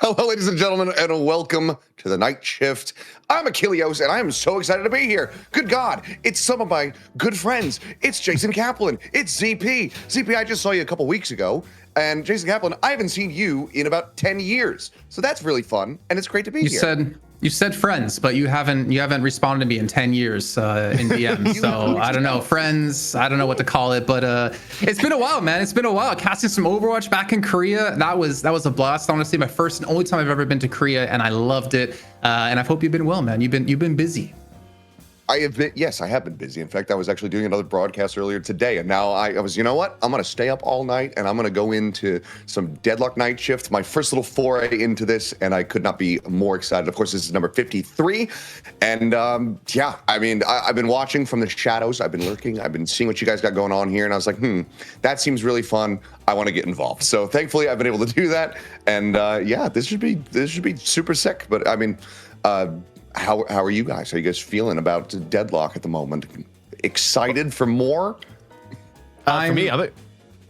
Hello, ladies and gentlemen, and welcome to the night shift. I'm Achilleos, and I am so excited to be here. Good God, it's some of my good friends. It's Jason Kaplan. It's ZP. ZP, I just saw you a couple weeks ago, and Jason Kaplan, I haven't seen you in about 10 years. So that's really fun, and it's great to be here. You said friends, but you haven't responded to me in 10 years in DMs. So I don't know, friends. I don't know what to call it, but it's been a while, man. It's been a while. Casting some Overwatch back in Korea. That was a blast. Honestly, my first and only time I've ever been to Korea, and I loved it. And I hope you've been well, man. You've been busy. Yes, I have been busy. In fact, I was actually doing another broadcast earlier today, and now I was, you know what? I'm going to stay up all night, and I'm going to go into some Deadlock night shift, my first little foray into this, and I could not be more excited. Of course, this is number 53, and yeah, I mean, I've been watching from the shadows. I've been lurking. I've been seeing what you guys got going on here, and I was like, that seems really fun. I want to get involved. So thankfully, I've been able to do that, and yeah, this should be super sick. But I mean, How are you guys? How are you guys feeling about Deadlock at the moment? Excited for more? For me, I'm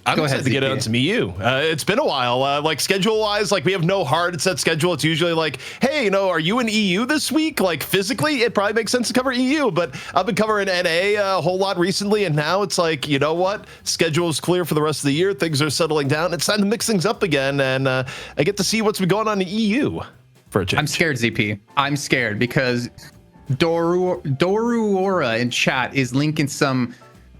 excited to get on some EU. It's been a while. Like schedule-wise, like we have no hard set schedule. It's usually like, hey, are you in EU this week? Like physically, it probably makes sense to cover EU. But I've been covering NA a whole lot recently, and now it's like, you know what? Schedule's clear for the rest of the year. Things are settling down. It's time to mix things up again, and I get to see what's been going on in EU. I'm scared, ZP. I'm scared because Doruora in chat is linking some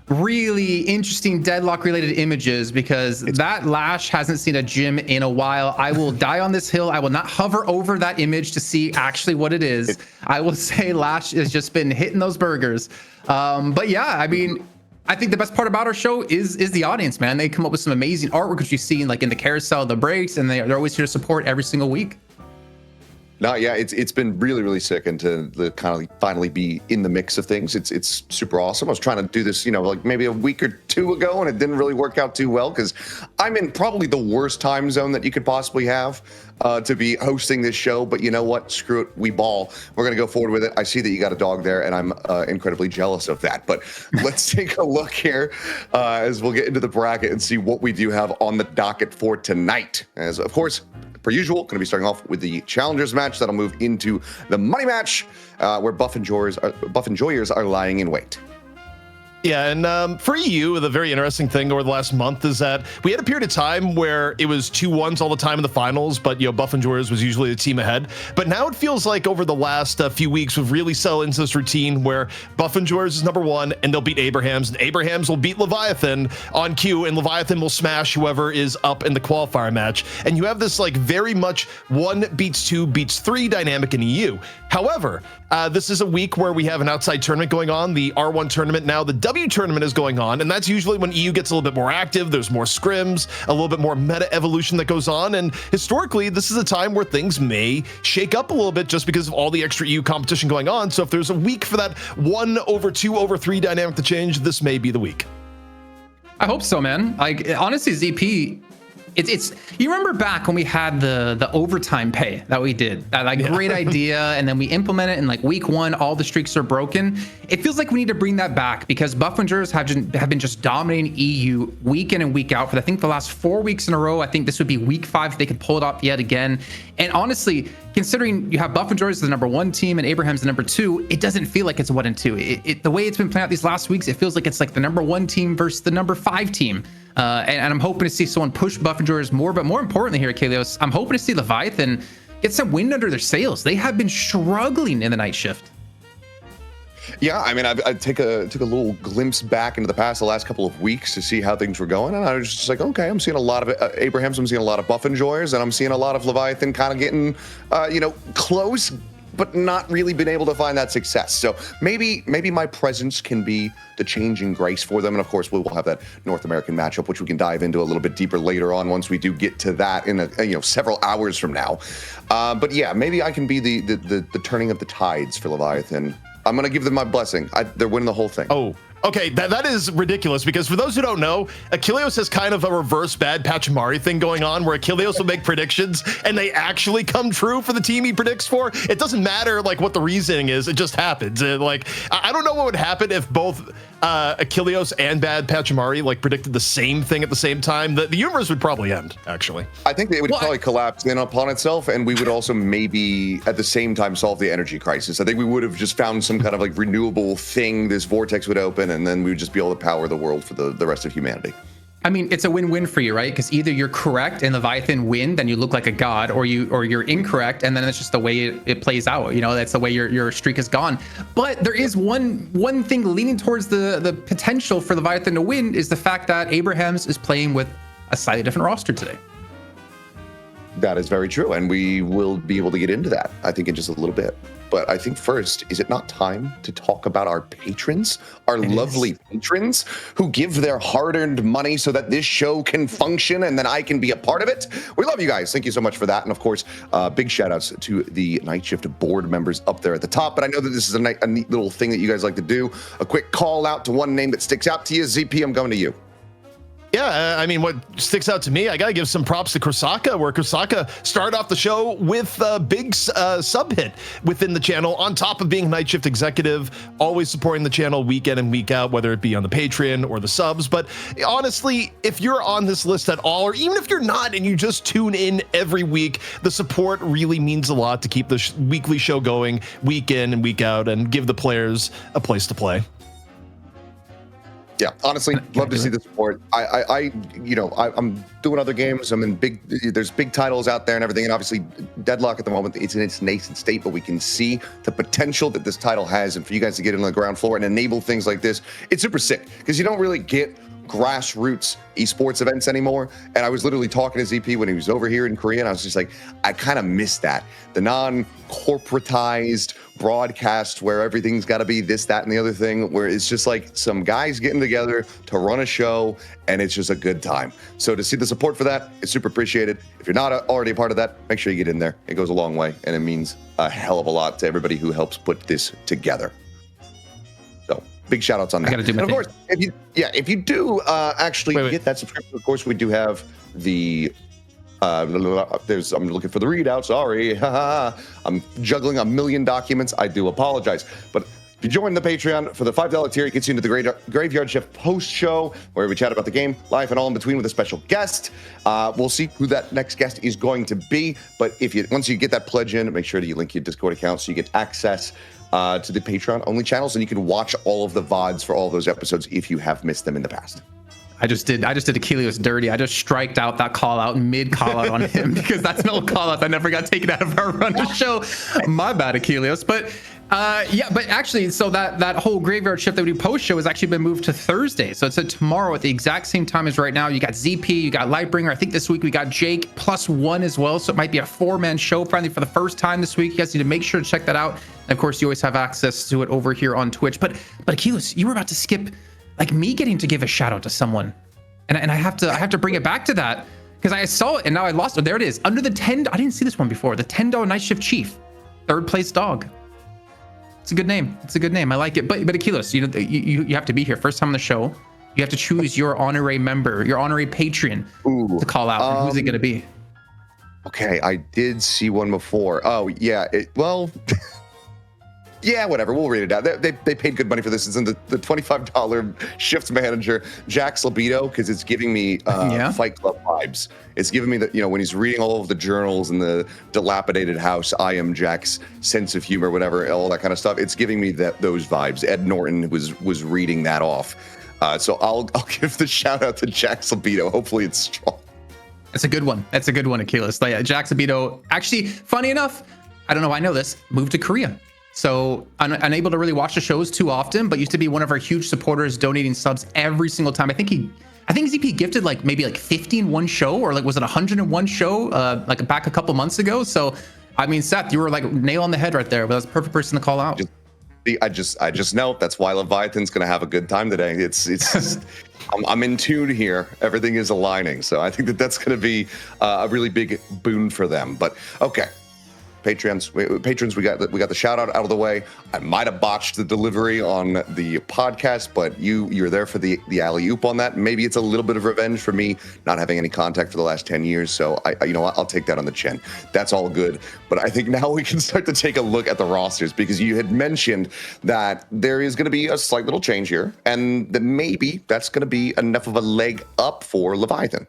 really interesting Deadlock-related images because that Lash hasn't seen a gym in a while. I will die on this hill. I will not hover over that image to see actually what it is. I will say Lash has just been hitting those burgers. But yeah, I mean, I think the best part about our show is the audience, man. They come up with some amazing artwork, which you've seen like in the carousel, the breaks, and they're always here to support every single week. No, yeah, it's been really, really sick, and to kind of finally be in the mix of things, it's super awesome. I was trying to do this, like maybe a week or two ago, and it didn't really work out too well because I'm in probably the worst time zone that you could possibly have to be hosting this show. But you know what? Screw it, we ball. We're gonna go forward with it. I see that you got a dog there, and I'm incredibly jealous of that. But let's take a look here as we'll get into the bracket and see what we do have on the docket for tonight. As of course, per usual, going to be starting off with the challengers match that'll move into the money match, where Buff Enjoyers are lying in wait. Yeah, and for EU, the very interesting thing over the last month is that we had a period of time where it was 2-1s all the time in the finals, but Buff Enjoyers was usually the team ahead. But now it feels like over the last few weeks, we've really settled into this routine where Buff Enjoyers is number 1, and they'll beat Abrahams, and Abrahams will beat Leviathan on cue, and Leviathan will smash whoever is up in the qualifier match. And you have this like very much 1 beats 2 beats 3 dynamic in EU. However, this is a week where we have an outside tournament going on, the R1 tournament. Now the W tournament is going on, and that's usually when EU gets a little bit more active. There's more scrims, a little bit more meta evolution that goes on, and historically this is a time where things may shake up a little bit just because of all the extra EU competition going on. So if there's a week for that 1/2/3 dynamic to change, this may be the week. I hope so, man. Like honestly, ZP, it's you remember back when we had the overtime pay that we did, that great idea, and then we implement it in like week 1, all the streaks are broken. It feels like we need to bring that back because Buff Rangers have been just dominating EU week in and week out for I think the last 4 weeks in a row. I think this would be week 5 if they could pull it off yet again. And honestly, considering you have Buff Rangers as the number 1 team and Abraham's the number 2, it doesn't feel like it's 1 and 2. The way it's been playing out these last weeks, it feels like it's like the number 1 team versus the number 5 team. And I'm hoping to see someone push Buff Rangers more, but more importantly here, Achilleos, I'm hoping to see Leviathan get some wind under their sails. They have been struggling in the night shift. Yeah, I mean, I took a little glimpse back into the past, the last couple of weeks to see how things were going, and I was just like, okay, I'm seeing a lot of Abrahams, I'm seeing a lot of Buff Enjoyers, and I'm seeing a lot of Leviathan kind of getting, close, but not really been able to find that success. So maybe my presence can be the changing grace for them. And of course, we will have that North American matchup, which we can dive into a little bit deeper later on once we do get to that in several hours from now. But yeah, maybe I can be the turning of the tides for Leviathan. I'm going to give them my blessing. They're winning the whole thing. Oh, okay. That is ridiculous because for those who don't know, Achilleos has kind of a reverse bad Pachimari thing going on where Achilleos will make predictions and they actually come true for the team he predicts for. It doesn't matter like what the reasoning is. It just happens. I don't know what would happen if both Achilleos and Bad Pachamari like predicted the same thing at the same time, the universe would probably end, actually. I think it would probably collapse in upon itself, and we would also maybe at the same time solve the energy crisis. I think we would have just found some kind of like renewable thing. This vortex would open, and then we would just be able to power the world for the rest of humanity. I mean, it's a win-win for you, right? Because either you're correct and Leviathan win, then you look like a god, or you're incorrect, and then it's just the way it plays out. You know, that's the way your streak is gone. But there is one thing leaning towards the potential for Leviathan to win is the fact that Abrahams is playing with a slightly different roster today. That is very true, and we will be able to get into that, I think, in just a little bit. But I think first, is it not time to talk about our patrons, our lovely patrons who give their hard-earned money so that this show can function and then I can be a part of it? We love you guys. Thank you so much for that. And of course, big shout outs to the Night Shift board members up there at the top. But I know that this is a neat little thing that you guys like to do. A quick call out to one name that sticks out to you. ZP, I'm going to you. Yeah, I mean, what sticks out to me, I got to give some props to Krasaka, where Krasaka started off the show with a big sub hit within the channel, on top of being a Night Shift executive, always supporting the channel week in and week out, whether it be on the Patreon or the subs. But honestly, if you're on this list at all, or even if you're not and you just tune in every week, the support really means a lot to keep the weekly show going week in and week out and give the players a place to play. Yeah, honestly, love to see the support. I'm doing other games. I'm in there's big titles out there and everything. And obviously Deadlock at the moment, it's in its nascent state, but we can see the potential that this title has. And for you guys to get in on the ground floor and enable things like this, it's super sick because you don't really get grassroots esports events anymore. And I was literally talking to ZP when he was over here in Korea, and I was just like, I kind of miss that. The non-corporatized broadcast where everything's got to be this, that, and the other thing, where it's just like some guys getting together to run a show, and it's just a good time. So to see the support for that is super appreciated. If you're not already a part of that, make sure you get in there. It goes a long way, and it means a hell of a lot to everybody who helps put this together. So big shout outs on that. I gotta do my and of course, if you do actually get that subscription, of course, we do have the I'm looking for the readout. Sorry. I'm juggling a million documents. I do apologize. But if you join the Patreon for the $5 tier, it gets you into the Graveyard Shift post show where we chat about the game, life, and all in between with a special guest. We'll see who that next guest is going to be. But once you get that pledge in, make sure that you link your Discord account so you get access to the Patreon only channels, and you can watch all of the VODs for all those episodes if you have missed them in the past. I just did Achilleos dirty. I just striked out that call out mid call out on him because that's an old call out that never got taken out of our run to show. My bad, Achilleos. But but actually, so that whole Graveyard Shift that we do post show has actually been moved to Thursday. So it's tomorrow at the exact same time as right now. You got ZP, you got Lightbringer. I think this week we got Jake +1 as well. So it might be a 4-man show finally for the first time this week. You guys need to make sure to check that out. And of course, you always have access to it over here on Twitch. But Achilleos, you were about to skip like me getting to give a shout out to someone, and I have to bring it back to that because I saw it and now I lost it. There it is, under the 10. I didn't see this one before. The $10 Night Shift Chief, 3rd place dog. It's a good name. It's a good name. I like it. But Achilleos, you have to be here first time on the show. You have to choose your honorary member, your honorary patron to call out. And who's it going to be? Okay, I did see one before. Oh yeah, yeah, whatever. We'll read it out. They paid good money for this. It's in the $25 shift manager, Jack's libido, because it's giving me Fight Club vibes. It's giving me that, when he's reading all of the journals in the dilapidated house, I am Jack's sense of humor, whatever, all that kind of stuff. It's giving me those vibes. Ed Norton was reading that off. So I'll give the shout out to Jack's libido. Hopefully it's strong. That's a good one. That's a good one, Achilleos. Like, Jack's libido, actually, funny enough, I don't know why I know this, moved to Korea. So unable to really watch the shows too often, but used to be one of our huge supporters, donating subs every single time. I think ZP gifted maybe 50 in one show, or was it 100 in one show, back a couple months ago. So I mean, Seth, you were nail on the head right there. But that's the perfect person to call out. I just know that's why Leviathan's gonna have a good time today. It's I'm in tune here. Everything is aligning, so I think that's gonna be a really big boon for them. But okay. patrons, we got the shout out of the way. I might have botched the delivery on the podcast, but you're there for the alley oop on that. Maybe it's a little bit of revenge for me not having any contact for the last 10 years. So I you know what, I'll take that on the chin. That's all good. But I think now we can start to take a look at the rosters, because you had mentioned that there is going to be a slight little change here, and that maybe that's going to be enough of a leg up for Leviathan.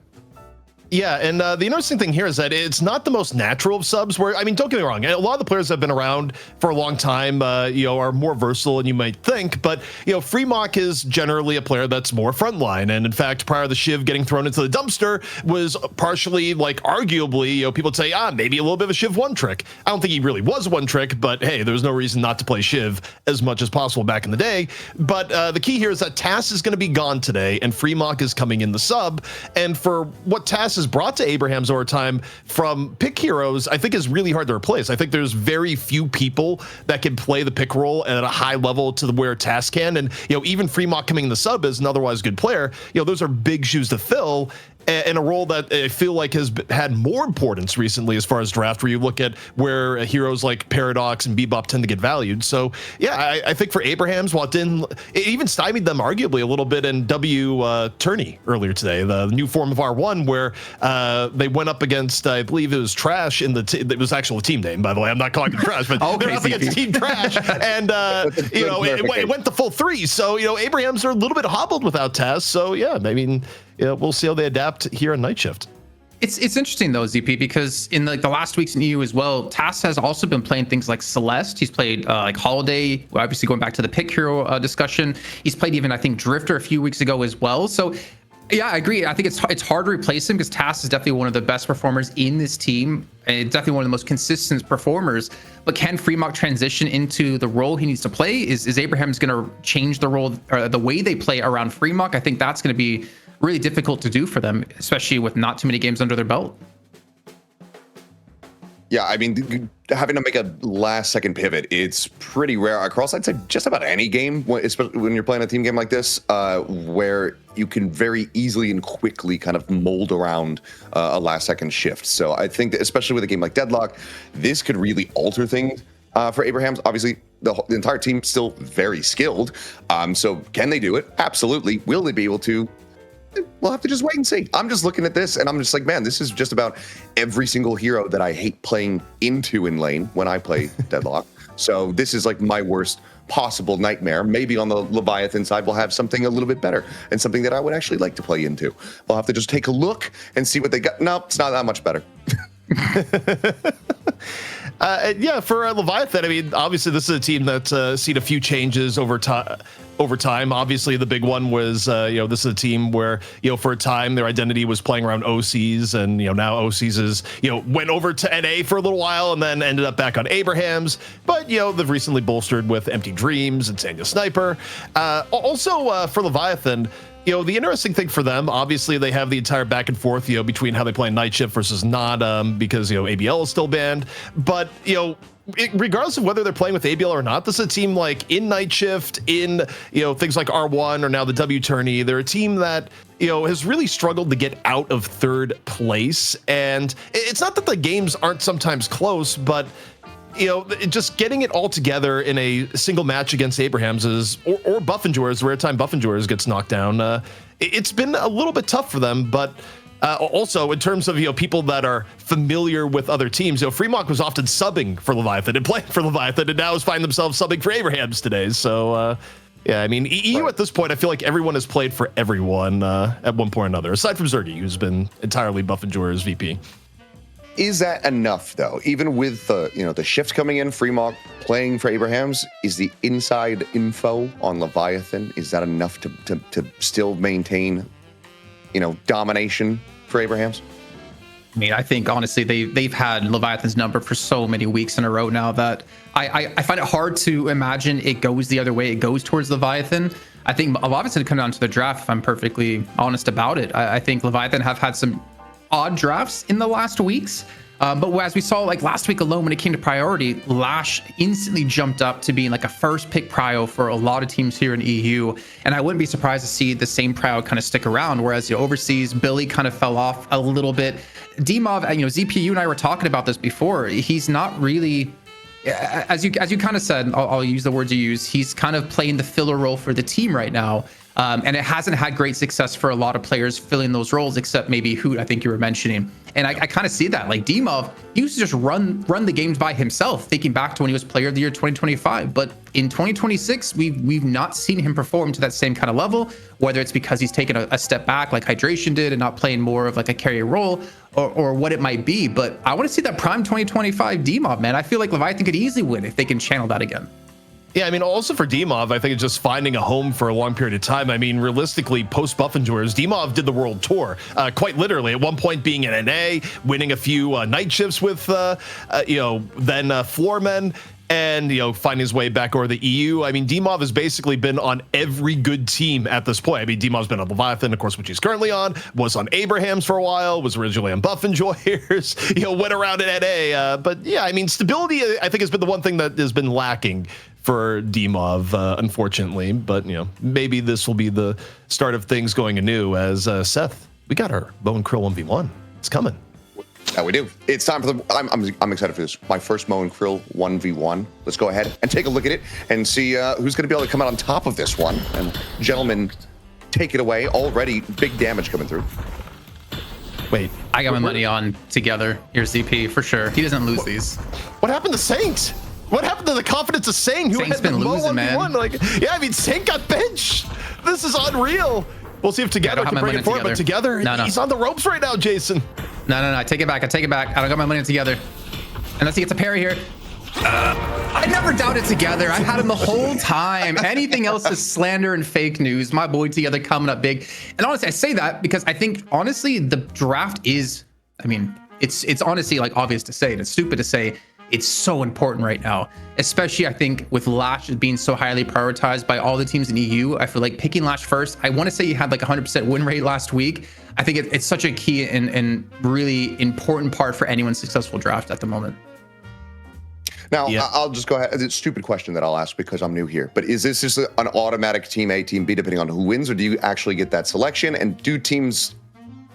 Yeah, and the interesting thing here is that it's not the most natural of subs. Where, I mean, don't get me wrong, a lot of the players that have been around for a long time, are more versatile than you might think. But Freemock is generally a player that's more frontline, and in fact, prior to the Shiv getting thrown into the dumpster, was partially, arguably, people would say, maybe a little bit of a Shiv one trick. I don't think he really was one trick, but hey, there's no reason not to play Shiv as much as possible back in the day. But the key here is that Tass is going to be gone today, and Freemock is coming in the sub. And for what Tass is brought to Abraham's over time from pick heroes, I think is really hard to replace. I think there's very few people that can play the pick role at a high level to where Tass can. And, even Freemock coming in the sub as an otherwise good player, those are big shoes to fill. In a role that I feel like has had more importance recently as far as draft, where you look at where heroes like Paradox and Bebop tend to get valued. So yeah, I think for Abraham's, while it even stymied them arguably a little bit in Tourney earlier today, the new form of R1, where they went up against, I believe it was Trash it was actually a team name, by the way. I'm not calling it Trash, but they're up against Team Trash, and it went the full 3. So Abraham's are a little bit hobbled without Taz. So yeah, I mean, we'll see how they adapt here on Night Shift. It's interesting though, ZP, because in the last weeks in EU as well, Tass has also been playing things like Celeste. He's played Holiday, obviously going back to the pick hero discussion. He's played even, I think, Drifter a few weeks ago as well. So yeah, I agree. I think it's hard to replace him, because Tass is definitely one of the best performers in this team, and definitely one of the most consistent performers. But can Freemock transition into the role he needs to play? Is Abraham's going to change the role or the way they play around Freemock? I think that's going to be really difficult to do for them, especially with not too many games under their belt. Yeah, I mean, having to make a last-second pivot, it's pretty rare across, I'd say, just about any game, especially when you're playing a team game like this, where you can very easily and quickly kind of mold around a last-second shift. So I think that, especially with a game like Deadlock, this could really alter things for Abraham's. Obviously, the entire team's still very skilled. So can they do it? Absolutely. Will they be able to? We'll have to just wait and see. I'm just looking at this and I'm just like, man, this is just about every single hero that I hate playing into in lane when I play Deadlock. So this is like my worst possible nightmare. Maybe on the Leviathan side, we'll have something a little bit better and something that I would actually like to play into. We'll have to just take a look and see what they got. No, it's not that much better. Yeah, for Leviathan, I mean, obviously this is a team that's seen a few changes over time. Obviously, the big one was, this is a team where, for a time their identity was playing around OCs, and now OCs is, went over to NA for a little while and then ended up back on Abraham's. But they've recently bolstered with Empty Dreams and Sanya Sniper. Also, for Leviathan, the interesting thing for them, obviously, they have the entire back and forth, between how they play Night Shift versus not, because, ABL is still banned. But, regardless of whether they're playing with ABL or not, this is a team like in Night Shift, in, things like R1 or now the W Tourney. They're a team that, has really struggled to get out of third place. And it's not that the games aren't sometimes close, but just getting it all together in a single match against Abraham's or Buffingers, rare time Buffingers gets knocked down. It's been a little bit tough for them, but also in terms of, people that are familiar with other teams, Freemock was often subbing for Leviathan and playing for Leviathan, and now is finding themselves subbing for Abraham's today. So, yeah, I mean, EU at this point, I feel like everyone has played for everyone at one point or another, aside from Zergy, who's been entirely Buffingers VP. Is that enough, though? Even with the shift coming in, Freemock playing for Abraham's, is the inside info on Leviathan, is that enough to still maintain, domination for Abraham's? I mean, I think honestly they've had Leviathan's number for so many weeks in a row now that I find it hard to imagine it goes the other way. It goes towards Leviathan. I think a lot of it's going to come down to the draft, if I'm perfectly honest about it. I think Leviathan have had some odd drafts in the last weeks. But as we saw like last week alone, when it came to priority, Lash instantly jumped up to being like a first pick prio for a lot of teams here in EU. And I wouldn't be surprised to see the same prio kind of stick around. Whereas overseas, Billy kind of fell off a little bit. Dmov, ZP, you and I were talking about this before. He's not really, as you kind of said, I'll use the words you use. He's kind of playing the filler role for the team right now. And it hasn't had great success for a lot of players filling those roles, except maybe Hoot, I think you were mentioning. And I kind of see that. Like Dmov, he used to just run the games by himself, thinking back to when he was player of the year 2025. But in 2026, we've not seen him perform to that same kind of level, whether it's because he's taken a step back like Hydration did and not playing more of like a carry role or what it might be. But I want to see that prime 2025 Dmov, man. I feel like Leviathan could easily win if they can channel that again. Yeah, I mean, also for Dmov, I think it's just finding a home for a long period of time. I mean, realistically, post Buffenjoyers, Dmov did the world tour, quite literally. At one point, being in NA, winning a few night shifts with, then Floormen, and finding his way back over the EU. I mean, Dmov has basically been on every good team at this point. I mean, Dmov's been on Leviathan, of course, which he's currently on, was on Abraham's for a while, was originally on Buffenjoyers, went around in NA. But yeah, I mean, stability, I think, has been the one thing that has been lacking for Dmov, unfortunately. But maybe this will be the start of things going anew. As Seth, we got our Bow and Krill 1v1. It's coming. Yeah, we do. It's time for I'm excited for this. My first Mo and Krill 1v1. Let's go ahead and take a look at it and see who's going to be able to come out on top of this one. And gentlemen, take it away. Already big damage coming through. Wait, I got my money on together. Here's ZP for sure. He doesn't lose these. What happened to Saint? What happened to the confidence of Saint? Who Saint's had been the losing, man. Saint got benched. This is unreal. We'll see if together can bring it forward, but together, he's on the ropes right now, Jason. No, I take it back. I don't got my money together. Unless he gets a parry here. I never doubted together. I had him the whole time. Anything else is slander and fake news. My boy together coming up big. And honestly, I say that because I think, honestly, the draft is, it's honestly like obvious to say, and it's stupid to say, it's so important right now, especially I think with Lash being so highly prioritized by all the teams in EU. I feel like picking Lash first. I want to say he had like 100% win rate last week. I think it's such a key and really important part for anyone's successful draft at the moment. Now, I'll just go ahead. It's a stupid question that I'll ask because I'm new here. But is this just an automatic team A, team B, depending on who wins, or do you actually get that selection? And do teams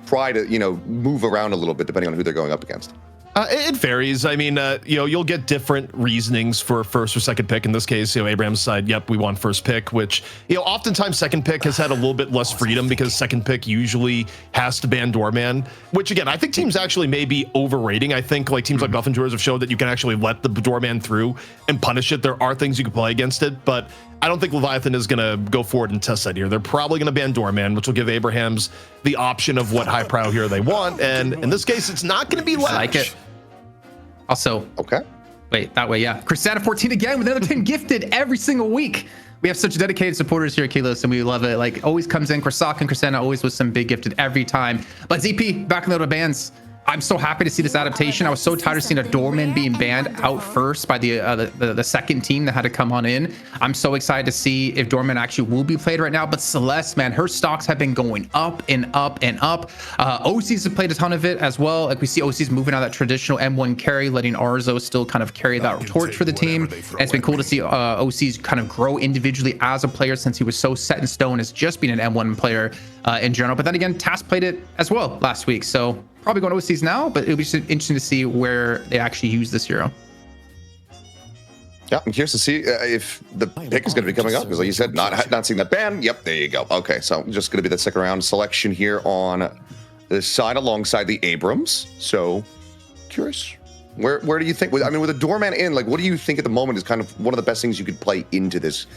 try to, move around a little bit depending on who they're going up against? It varies. I mean, you'll get different reasonings for first or second pick. In this case, Abraham's side, yep, we want first pick, which, oftentimes second pick has had a little bit less freedom because second pick usually has to ban Doorman, which again, I think teams actually may be overrating. I think like teams like Buffenjoyers have showed that you can actually let the Doorman through and punish it. There are things you can play against it, but I don't think Leviathan is going to go forward and test that here. They're probably going to ban Doorman, which will give Abrahams the option of what high prow hero they want. And in this case, it's not going to be Lash. I like it. Also, okay. Wait, that way, yeah. Chrisana 14 again with another 10 gifted every single week. We have such dedicated supporters here at Keyless, and we love it. Like, always comes in. Krasak and Chrisana always with some big gifted every time. But ZP, back in the bands. I'm so happy to see this adaptation. I was so tired of seeing a Doorman being banned out first by the second team that had to come on in. I'm so excited to see if Doorman actually will be played right now. But Celeste, man, her stocks have been going up and up and up. OCs have played a ton of it as well. Like we see OCs moving out of that traditional M1 carry, letting Arzo still kind of carry that torch for the team. And it's been cool to see OCs kind of grow individually as a player since he was so set in stone as just being an M1 player in general. But then again, Task played it as well last week. So probably going to OCs now, but it'll be interesting to see where they actually use this hero. Yeah, I'm curious to see if the pick is going to be coming up, because like you said, not seeing that ban. Yep, there you go. Okay, so just going to be the second round selection here on this side alongside the Abrams. So curious, where do you think? I mean, with a Doorman in, like, what do you think at the moment is kind of one of the best things you could play into this,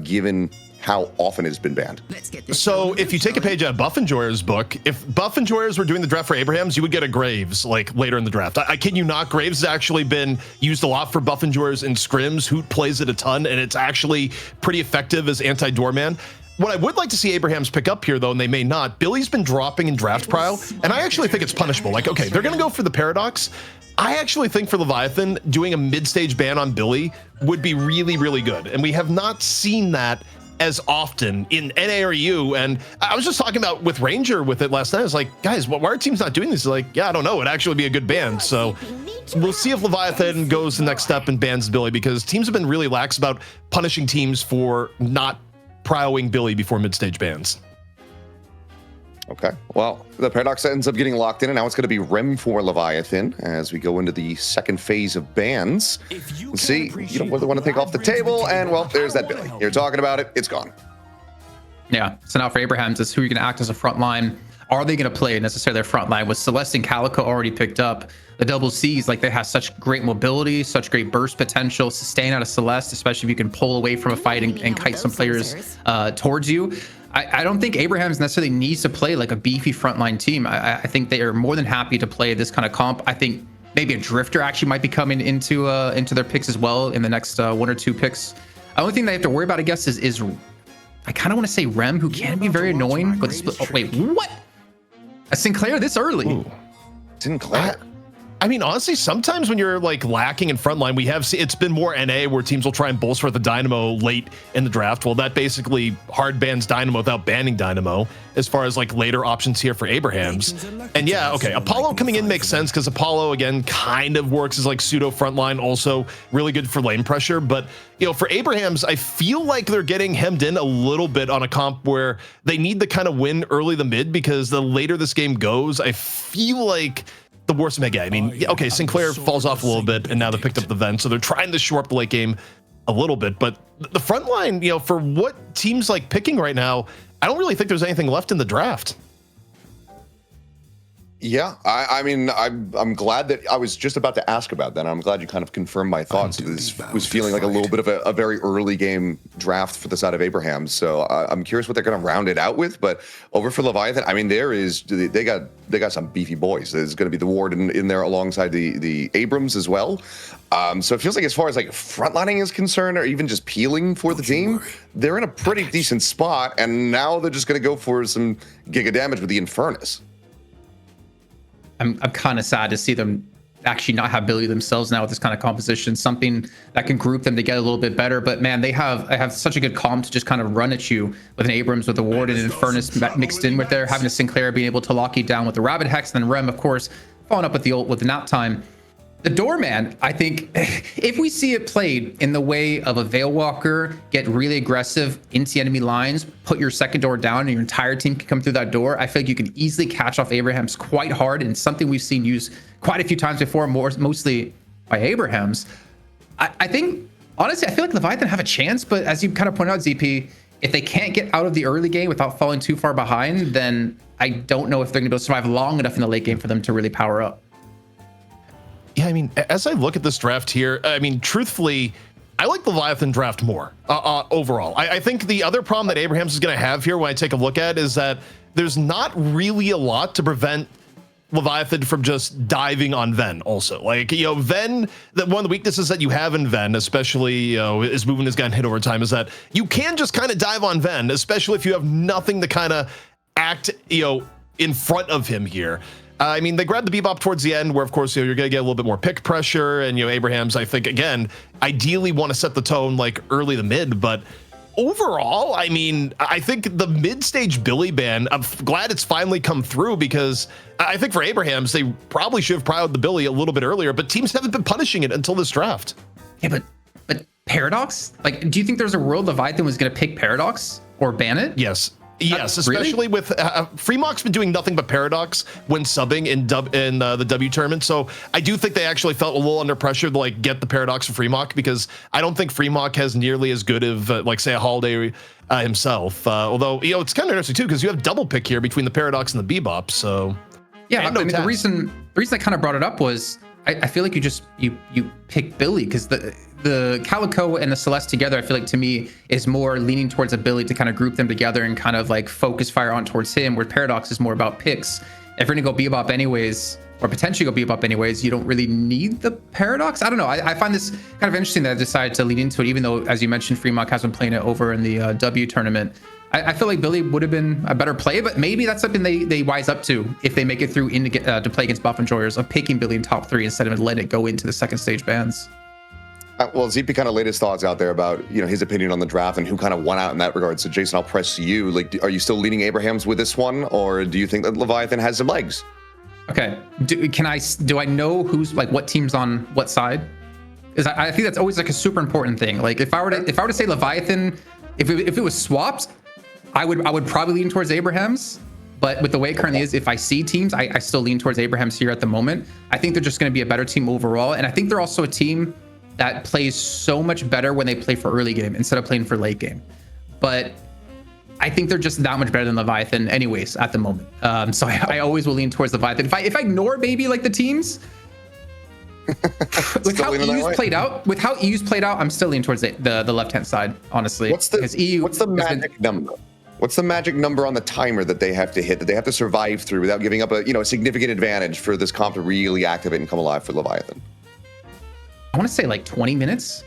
given how often it's been banned? So if you take a page out of Buffenjoyer's book, if Buffenjoyers were doing the draft for Abrahams, you would get a Graves like later in the draft. I kid you not, Graves has actually been used a lot for Buffenjoyers in scrims. Hoot plays it a ton, and it's actually pretty effective as anti-Doorman. What I would like to see Abrahams pick up here, though, and they may not, Billy's been dropping in draft prio, and I actually think it's punishable. Like, okay, they're going to go for the Paradox. I actually think for Leviathan, doing a mid-stage ban on Billy would be really, really good, and we have not seen that as often in NA or U. And I was just talking about with Ranger with it last night. I was like, guys, why are teams not doing this? Like, yeah, I don't know. It'd actually be a good ban. So we'll see if Leviathan goes the next step and bans Billy, because teams have been really lax about punishing teams for not prioing Billy before mid-stage bans. Okay, well, the Paradox ends up getting locked in, and now it's going to be Rem for Leviathan as we go into the second phase of bans. Let's see, you don't really want to take off the table, and well, there's that Billy. You're talking about it, it's gone. Yeah, so now for Abrahams, it's who you're going to act as a front line. Are they going to play necessarily their front line? With Celeste and Calico already picked up, the double C's, like they have such great mobility, such great burst potential, sustain out of Celeste, especially if you can pull away from a fight and kite some players towards you. I don't think Abrahams necessarily needs to play like a beefy frontline team. I think they are more than happy to play this kind of comp. I think maybe a Drifter actually might be coming into their picks as well in the next 1 or 2 picks. The only thing they have to worry about, I guess, is I kind of want to say Rem, who can be very annoying. But wait, what? A Sinclair this early? Ooh. Sinclair. I mean, honestly, sometimes when you're like lacking in frontline, it's been more NA where teams will try and bolster the Dynamo late in the draft. Well, that basically hard bans Dynamo without banning Dynamo as far as like later options here for Abrahams. And yeah, okay, Apollo coming in makes sense because Apollo, again, kind of works as like pseudo frontline, also really good for lane pressure. But, you know, for Abrahams, I feel like they're getting hemmed in a little bit on a comp where they need to kind of win early the mid, because the later this game goes, I feel like the worse mega. I mean, okay, Sinclair falls off a little bit, and now they picked up the Ven, so they're trying to shore up the late game a little bit. But the front line, you know, for what teams like picking right now, I don't really think there's anything left in the draft. Yeah, I mean, I'm glad that I was just about to ask about that. I'm glad you kind of confirmed my thoughts. This was feeling like a little bit of a very early game draft for the side of Abraham. So I'm curious what they're going to round it out with. But over for Leviathan, I mean, they got some beefy boys. There's going to be the Ward in there alongside the Abrams as well. So it feels like as far as like frontlining is concerned, or even just peeling for the team, they're in a pretty decent spot. And now they're just going to go for some giga damage with the Infernus. I'm kind of sad to see them actually not have Billy themselves now with this kind of composition, something that can group them together a little bit better. But man, they have such a good comp to just kind of run at you with an Abrams, with a Ward and an Infernus mixed in with there, having a Sinclair being able to lock you down with the Rabbit Hex, and then Rem, of course, following up with the nap time. The Doorman, I think, if we see it played in the way of a Veil Walker, get really aggressive into enemy lines, put your second door down, and your entire team can come through that door, I feel like you can easily catch off Abrahams quite hard, and something we've seen used quite a few times before, mostly by Abrahams. I think, honestly, I feel like Leviathan have a chance, but as you kind of point out, ZP, if they can't get out of the early game without falling too far behind, then I don't know if they're going to be able to survive long enough in the late game for them to really power up. Yeah, I mean, as I look at this draft here, I mean, truthfully, I like the Leviathan draft more overall. I think the other problem that Abrahams is going to have here when I take a look at is that there's not really a lot to prevent Leviathan from just diving on Ven also. Like, you know, Ven, one of the weaknesses that you have in Ven, especially, you know, his movement has gotten hit over time, is that you can just kind of dive on Ven, especially if you have nothing to kind of act, you know, in front of him here. I mean, they grabbed the Bebop towards the end where, of course, you know, you're going to get a little bit more pick pressure. And, you know, Abrahams, I think, again, ideally want to set the tone like early to mid. But overall, I mean, I think the mid-stage Billy ban, I'm glad it's finally come through, because I think for Abrahams, they probably should have prioritized the Billy a little bit earlier. But teams haven't been punishing it until this draft. Yeah, but Paradox? Like, do you think there's a world Leviathan was going to pick Paradox or ban it? Yes. Yes, especially with Freemock's been doing nothing but Paradox when subbing in the W tournament. So I do think they actually felt a little under pressure to like get the Paradox for Freemock, because I don't think Freemock has nearly as good of like say a Holiday himself. Although, you know, it's kind of interesting too, because you have double pick here between the Paradox and the Bebop. So yeah, I mean, the reason I kind of brought it up was I feel like you pick Billy, because the Calico and the Celeste together, I feel like to me is more leaning towards ability to kind of group them together and kind of like focus fire on towards him, where Paradox is more about picks. If you're gonna go Bebop anyways, or potentially go Bebop anyways, you don't really need the Paradox. I don't know. I find this kind of interesting that I decided to lean into it, even though, as you mentioned, Freemock has been playing it over in the W tournament. I feel like Billy would have been a better play, but maybe that's something they wise up to if they make it through to play against Buff Enjoyers, of picking Billy in top 3 instead of letting it go into the second stage bans. Well, ZP kind of laid his thoughts out there about, his opinion on the draft and who kind of won out in that regard. So, Jason, I'll press you. Like, are you still leaning Abrahams with this one, or do you think that Leviathan has some legs? Okay. Do I know who's like what team's on what side? Because I think that's always like a super important thing. Like if I were to say Leviathan, if it was swapped, I would probably lean towards Abrahams. But with the way it currently is, if I see teams, I still lean towards Abrahams here at the moment. I think they're just going to be a better team overall, and I think they're also a team that plays so much better when they play for early game instead of playing for late game. But I think they're just that much better than Leviathan anyways at the moment. So I always will lean towards Leviathan. If I ignore maybe like the teams, with how EU's played out, I'm still leaning towards the left-hand side, honestly. What's the magic number? What's the magic number on the timer that they have to hit, that they have to survive through without giving up a significant advantage for this comp to really activate and come alive for Leviathan? I want to say like 20 minutes,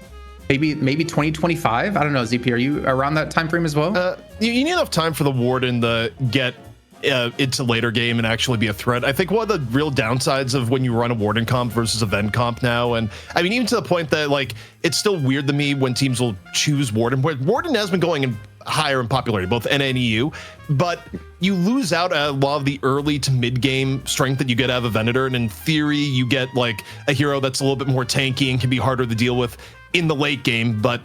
maybe 20, 25. I don't know, ZP, are you around that time frame as well? You need enough time for the Warden to get into later game and actually be a threat. I think one of the real downsides of when you run a Warden comp versus a Ven comp now, and I mean, even to the point that like, it's still weird to me when teams will choose Warden. Warden has been going in higher in popularity, both NA and EU, but you lose out a lot of the early to mid game strength that you get out of a Venator, and in theory you get like a hero that's a little bit more tanky and can be harder to deal with in the late game. But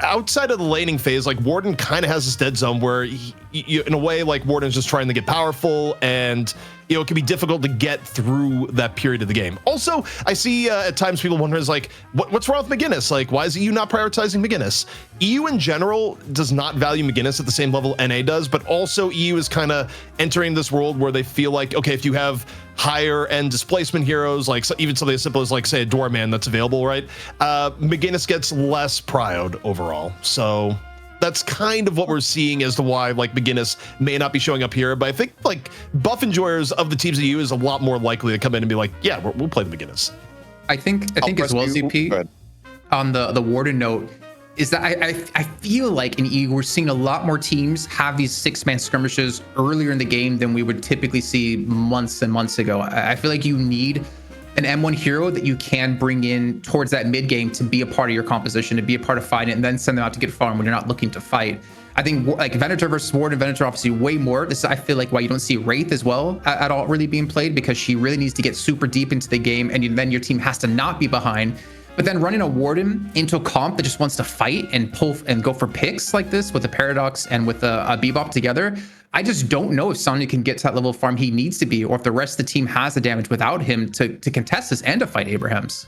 outside of the laning phase, like Warden kind of has this dead zone where in a way, like Warden's just trying to get powerful, and it can be difficult to get through that period of the game. Also, I see at times people wonder is like, what's wrong with McGinnis? Like, why is EU not prioritizing McGinnis? EU in general does not value McGinnis at the same level NA does, but also EU is kind of entering this world where they feel like, okay, if you have higher end displacement heroes, like even something as simple as like say a Doorman that's available, right? McGinnis gets less prioed overall. So that's kind of what we're seeing as to why like McGinnis may not be showing up here. But I think like buff enjoyers of the teams that you is a lot more likely to come in and be like, yeah, we'll play the McGinnis. I think as well, ZP, on the Warden note, is that I feel like in EU we're seeing a lot more teams have these 6-man skirmishes earlier in the game than we would typically see months and months ago. I feel like you need an M1 hero that you can bring in towards that mid game to be a part of your composition, to be a part of fighting, and then send them out to get farm when you're not looking to fight. I think like Venator versus Warden, Venator obviously way more. This I feel like why you don't see Wraith as well at all really being played, because she really needs to get super deep into the game, and then your team has to not be behind. But then running a Warden into a comp that just wants to fight and pull and go for picks like this with a Paradox and with a Bebop together, I just don't know if Sonya can get to that level of farm he needs to be, or if the rest of the team has the damage without him to contest this and to fight Abrahams.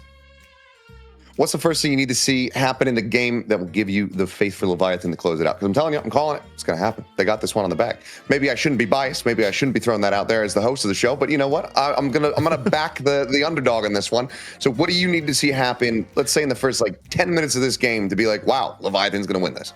What's the first thing you need to see happen in the game that will give you the faith for Leviathan to close it out? Because I'm telling you, I'm calling it. It's going to happen. They got this one on the back. Maybe I shouldn't be biased. Maybe I shouldn't be throwing that out there as the host of the show. But you know what? I'm gonna back the underdog on this one. So what do you need to see happen? Let's say in the first like 10 minutes of this game to be like, wow, Leviathan's going to win this.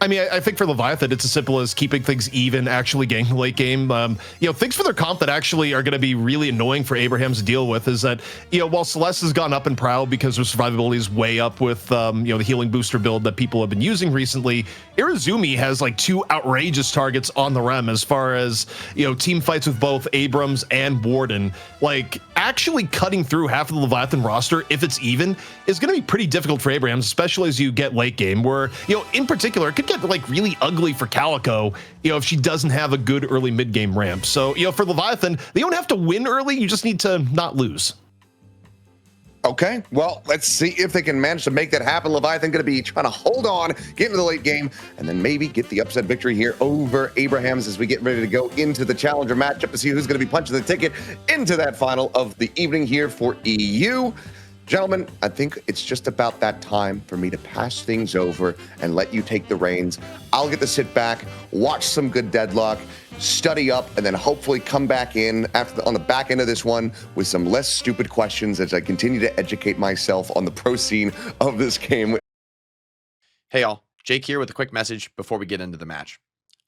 I mean, I think for Leviathan, it's as simple as keeping things even, actually getting the late game. Things for their comp that actually are going to be really annoying for Abrahams to deal with is that, while Celeste has gone up in prowl because her survivability is way up with, the healing booster build that people have been using recently, Irizumi has like 2 outrageous targets on the rem as far as, team fights with both Abrams and Warden. Like, actually cutting through half of the Leviathan roster, if it's even, is going to be pretty difficult for Abrahams, especially as you get late game where, in particular, it could get like really ugly for Calico, if she doesn't have a good early mid game ramp. So, for Leviathan, they don't have to win early. You just need to not lose. Okay, well, let's see if they can manage to make that happen. Leviathan going to be trying to hold on, get into the late game, and then maybe get the upset victory here over Abrahams as we get ready to go into the challenger matchup to see who's going to be punching the ticket into that final of the evening here for EU. Gentlemen, I think it's just about that time for me to pass things over and let you take the reins. I'll get to sit back, watch some good Deadlock, study up, and then hopefully come back in on the back end of this one with some less stupid questions as I continue to educate myself on the pro scene of this game. Hey y'all, Jake here with a quick message before we get into the match.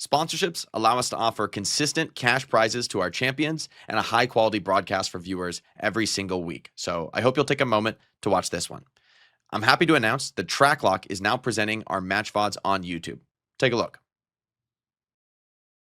Sponsorships allow us to offer consistent cash prizes to our champions and a high quality broadcast for viewers every single week. So I hope you'll take a moment to watch this one. I'm happy to announce that Tracklock is now presenting our match VODs on YouTube. Take a look.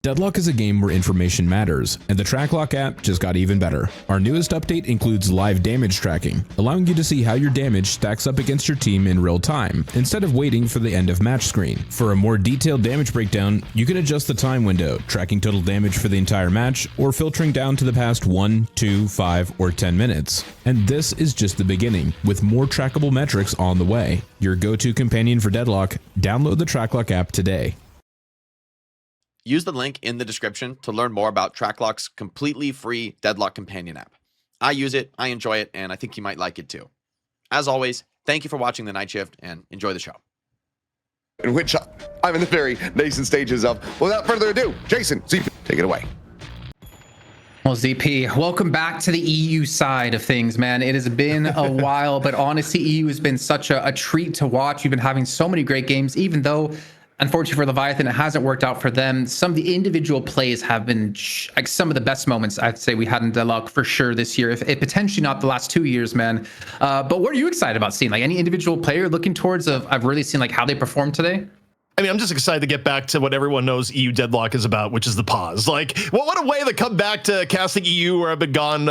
Deadlock is a game where information matters, and the TrackLock app just got even better. Our newest update includes live damage tracking, allowing you to see how your damage stacks up against your team in real time, instead of waiting for the end of match screen. For a more detailed damage breakdown, you can adjust the time window, tracking total damage for the entire match, or filtering down to the past 1, 2, 5, or 10 minutes. And this is just the beginning, with more trackable metrics on the way. Your go-to companion for Deadlock, download the TrackLock app today. Use the link in the description to learn more about TrackLock's completely free Deadlock companion app. I use it, I enjoy it, and I think you might like it too. As always, thank you for watching The Night Shift and enjoy the show. In which I'm in the very nascent stages of. Without further ado, Jason, take it away. Well, ZP, welcome back to the EU side of things, man. It has been a while, but honestly, EU has been such a treat to watch. We've been having so many great games, even though, unfortunately for Leviathan, it hasn't worked out for them. Some of the individual plays have been like some of the best moments I'd say we had in Deadlock for sure this year, if potentially not the last 2 years, man. But what are you excited about seeing? Like any individual player looking towards I've really seen like how they performed today? I mean, I'm just excited to get back to what everyone knows EU Deadlock is about, which is the pause. Like, what a way to come back to casting EU, where I've been gone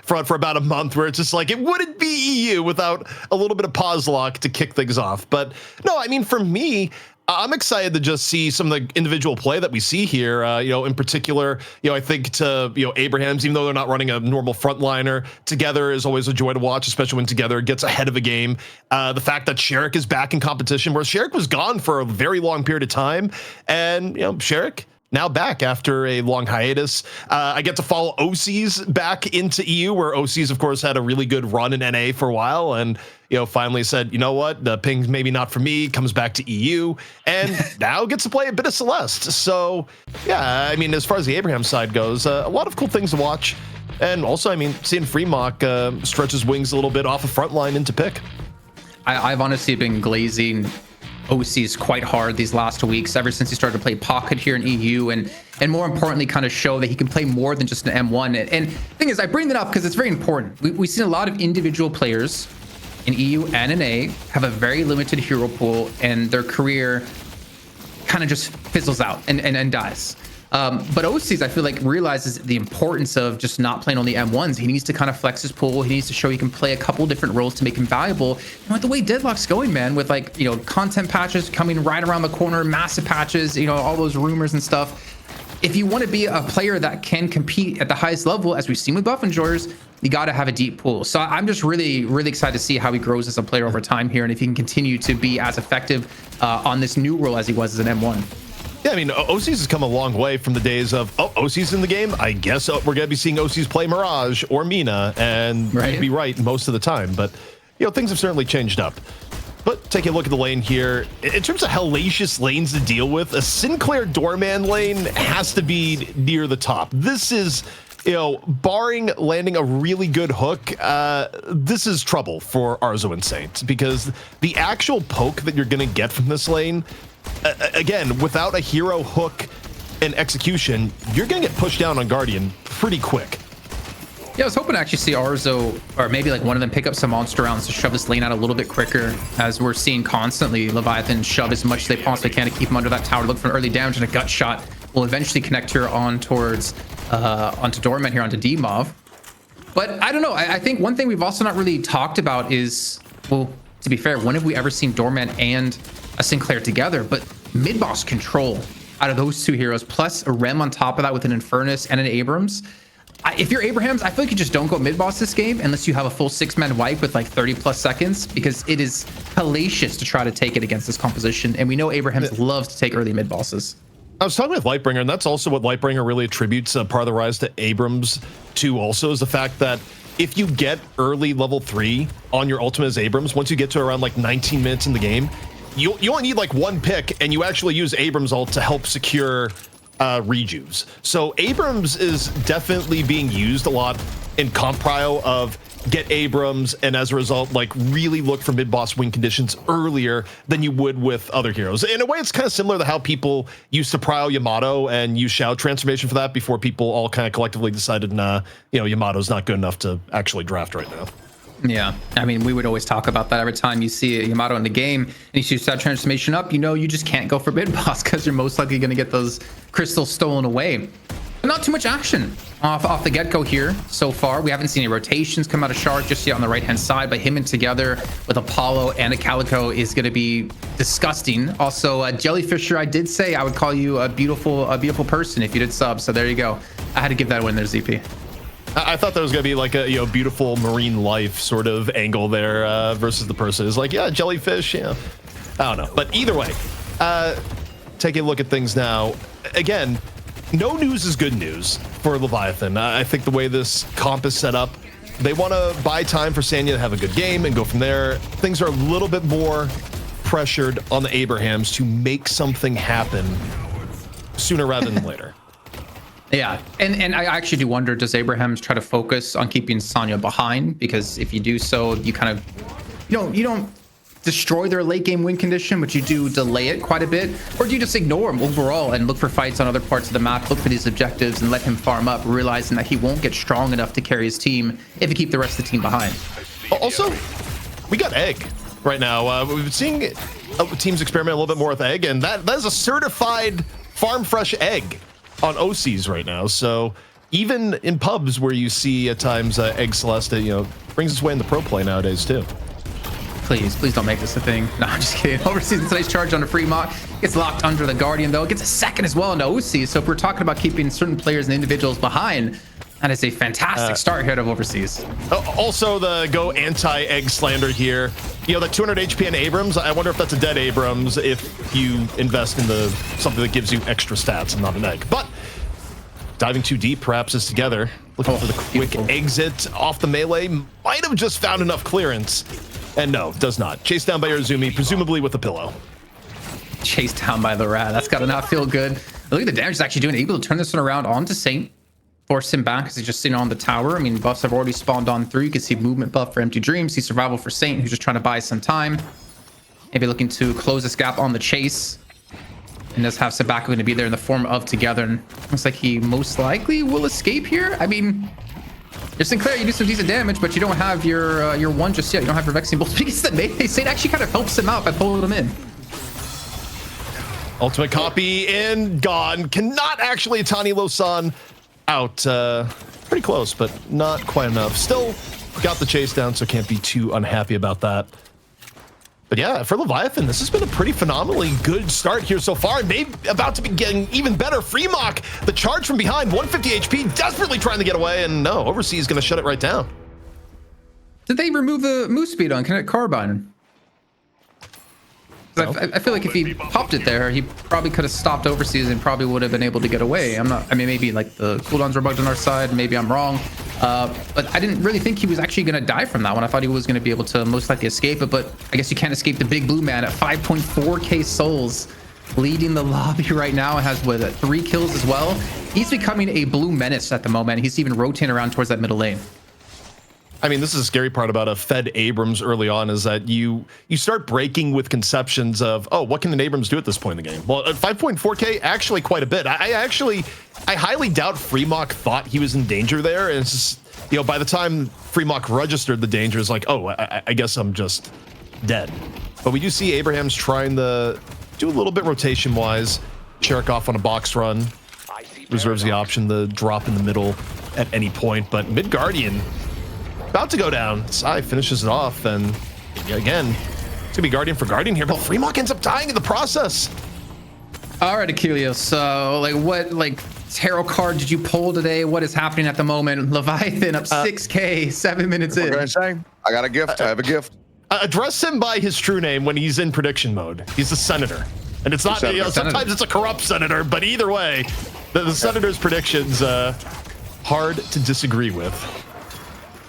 for about a month, where it's just like, it wouldn't be EU without a little bit of pause lock to kick things off. But no, I mean, for me, I'm excited to just see some of the individual play that we see here. In particular, I think to, Abrahams, even though they're not running a normal frontliner, together is always a joy to watch, especially when together gets ahead of a game. The fact that Sherrick is back in competition, where Sherrick was gone for a very long period of time. And, Sherrick now back after a long hiatus. I get to follow OCs back into EU, where OCs, of course, had a really good run in NA for a while. And, finally said, you know what, the ping's maybe not for me, comes back to EU, and now gets to play a bit of Celeste. So, yeah, I mean, as far as the Abraham side goes, a lot of cool things to watch. And also, I mean, seeing Freemock stretch his wings a little bit off the front line into pick. I've honestly been glazing OCs quite hard these last weeks, ever since he started to play Pocket here in EU, and more importantly, kind of show that he can play more than just an M1. And the thing is, I bring that up because it's very important. We've seen a lot of individual players in EU and NA have a very limited hero pool, and their career kind of just fizzles out and dies. But OCs, I feel like, realizes the importance of just not playing only M1s. He needs to kind of flex his pool. He needs to show he can play a couple different roles to make him valuable. And with the way Deadlock's going, man, with content patches coming right around the corner, massive patches, all those rumors and stuff. If you want to be a player that can compete at the highest level, as we've seen with Buff and Jors, you got to have a deep pool. So I'm just really, really excited to see how he grows as a player over time here, and if he can continue to be as effective on this new role as he was as an M1. Yeah, I mean, OCs has come a long way from the days of, OCs in the game, I guess we're going to be seeing OCs play Mirage or Mina, and you'd be right most of the time. But, things have certainly changed up. But taking a look at the lane here, in terms of hellacious lanes to deal with, a Sinclair Doorman lane has to be near the top. This is, barring landing a really good hook, this is trouble for Arzo and Saint, because the actual poke that you're going to get from this lane, again, without a hero hook and execution, you're going to get pushed down on Guardian pretty quick. Yeah, I was hoping to actually see Arzo, or maybe like one of them, pick up some monster rounds to shove this lane out a little bit quicker, as we're seeing constantly Leviathan shove as much as they possibly can to keep him under that tower, look for an early damage, and a gut shot will eventually connect here on towards onto Doorman here, onto D-Mov. But I don't know, I think one thing we've also not really talked about is, well, to be fair, when have we ever seen Doorman and a Sinclair together? But mid-boss control out of those two heroes, plus a Rem on top of that with an Infernus and an Abrams. If you're Abrahams, I feel like you just don't go mid-boss this game unless you have a full 6-man wipe with like 30 plus seconds, because it is hellacious to try to take it against this composition. And we know Abrahams loves to take early mid-bosses. I was talking with Lightbringer, and that's also what Lightbringer really attributes part of the rise to Abrams to, also, is the fact that if you get early level 3 on your ultimate as Abrams, once you get to around like 19 minutes in the game, you only need like one pick, and you actually use Abrams ult to help secure rejuves. So Abrams is definitely being used a lot in comp prio of get Abrams, and as a result, like really look for mid-boss win conditions earlier than you would with other heroes. In a way, it's kind of similar to how people used to prio Yamato and use Shao transformation for that before people all kind of collectively decided, nah, Yamato's not good enough to actually draft right now. Yeah, I mean, we would always talk about that every time you see Yamato in the game and you see that transformation up, you just can't go for mid boss because you're most likely going to get those crystals stolen away. But not too much action off the get-go here so far. We haven't seen any rotations come out of Shark just yet on the right-hand side, but him and together with Apollo and a Calico is going to be disgusting. Also, Jellyfisher, I did say I would call you a beautiful person if you did sub, so there you go. I had to give that a win there, ZP. I thought there was gonna be like a beautiful marine life sort of angle there versus the person is like, yeah, jellyfish, yeah. I don't know, but either way, taking a look at things now. Again, no news is good news for Leviathan. I think the way this comp is set up, they want to buy time for Sanya to have a good game and go from there. Things are a little bit more pressured on the Abrahams to make something happen sooner rather than later. Yeah, and I actually do wonder, does Abrahams try to focus on keeping Sanya behind? Because if you do so, you kind of, you don't destroy their late game win condition, but you do delay it quite a bit. Or do you just ignore him overall and look for fights on other parts of the map, look for these objectives and let him farm up, realizing that he won't get strong enough to carry his team if you keep the rest of the team behind? Also, we got egg right now. We've been seeing teams experiment a little bit more with egg, and that is a certified farm fresh egg on OCs right now. So even in pubs where you see at times egg Celeste, brings its way in the pro play nowadays too. Please don't make this a thing. No, I'm just kidding. Overseas in today's charge onto Fremont. Gets locked under the Guardian, though. It gets a second as well into OC. So if we're talking about keeping certain players and individuals behind, that is a fantastic start here of Overseas. Also, the go anti-egg slander here. That 200 HP in Abrams, I wonder if that's a dead Abrams if you invest in something that gives you extra stats and not an egg. But diving too deep, perhaps, is together. Looking for the quick exit off the melee. Might have just found enough clearance. And no, does not. Chased down by Urzumi, presumably with a pillow. Chased down by the rat. That's got to not feel good. Look at the damage he's actually doing. Able to turn this one around onto Saint. Force him back because he's just sitting on the tower. I mean, buffs have already spawned on through. You can see movement buff for Empty Dreams. See survival for Saint, who's just trying to buy some time. Maybe looking to close this gap on the chase. And does have Sabaka going to be there in the form of Together. And looks like he most likely will escape here. I mean, your Sinclair, you do some decent damage, but you don't have your one just yet. You don't have your Vexing Bolt. But against that melee, Saint actually kind of helps him out by pulling him in. Ultimate copy in, gone. Cannot actually Tani Losan out. Pretty close, but not quite enough. Still got the chase down, so can't be too unhappy about that. But yeah, for Leviathan, this has been a pretty phenomenally good start here so far. And maybe about to be getting even better. Fremont, the charge from behind, 150 HP, desperately trying to get away. And no, Overseas is going to shut it right down. Did they remove the move speed on Kinetic Carbine? No. I feel like if he popped it there, he probably could have stopped Overseas and probably would have been able to get away. I mean, maybe like the cooldowns were bugged on our side. Maybe I'm wrong. But I didn't really think he was actually going to die from that one. I thought he was going to be able to most likely escape it, but I guess you can't escape the big blue man at 5.4k souls, leading the lobby right now. Has 3 kills as well. He's becoming a blue menace at the moment. He's even rotating around towards that middle lane. I mean, this is a scary part about a fed Abrams early on, is that you start breaking with conceptions of, oh, what can an Abrams do at this point in the game? Well, at 5.4k, actually quite a bit. I highly doubt Fremont thought he was in danger there. And it's just, by the time Fremont registered the danger, it's like, oh, I guess I'm just dead. But we do see Abrahams trying to do a little bit rotation-wise. Cherikov on a box run. Reserves the option to drop in the middle at any point. But mid-Guardian about to go down. Sai finishes it off, and again, it's gonna be Guardian for Guardian here, but Fremont ends up dying in the process. All right, Achilles. So, what tarot card did you pull today? What is happening at the moment? Leviathan up 6k, 7 minutes in. I got a gift. I have a gift. Address him by his true name when he's in prediction mode. He's a senator, and it's not. Sometimes it's a corrupt senator, but either way, the senator's predictions hard to disagree with.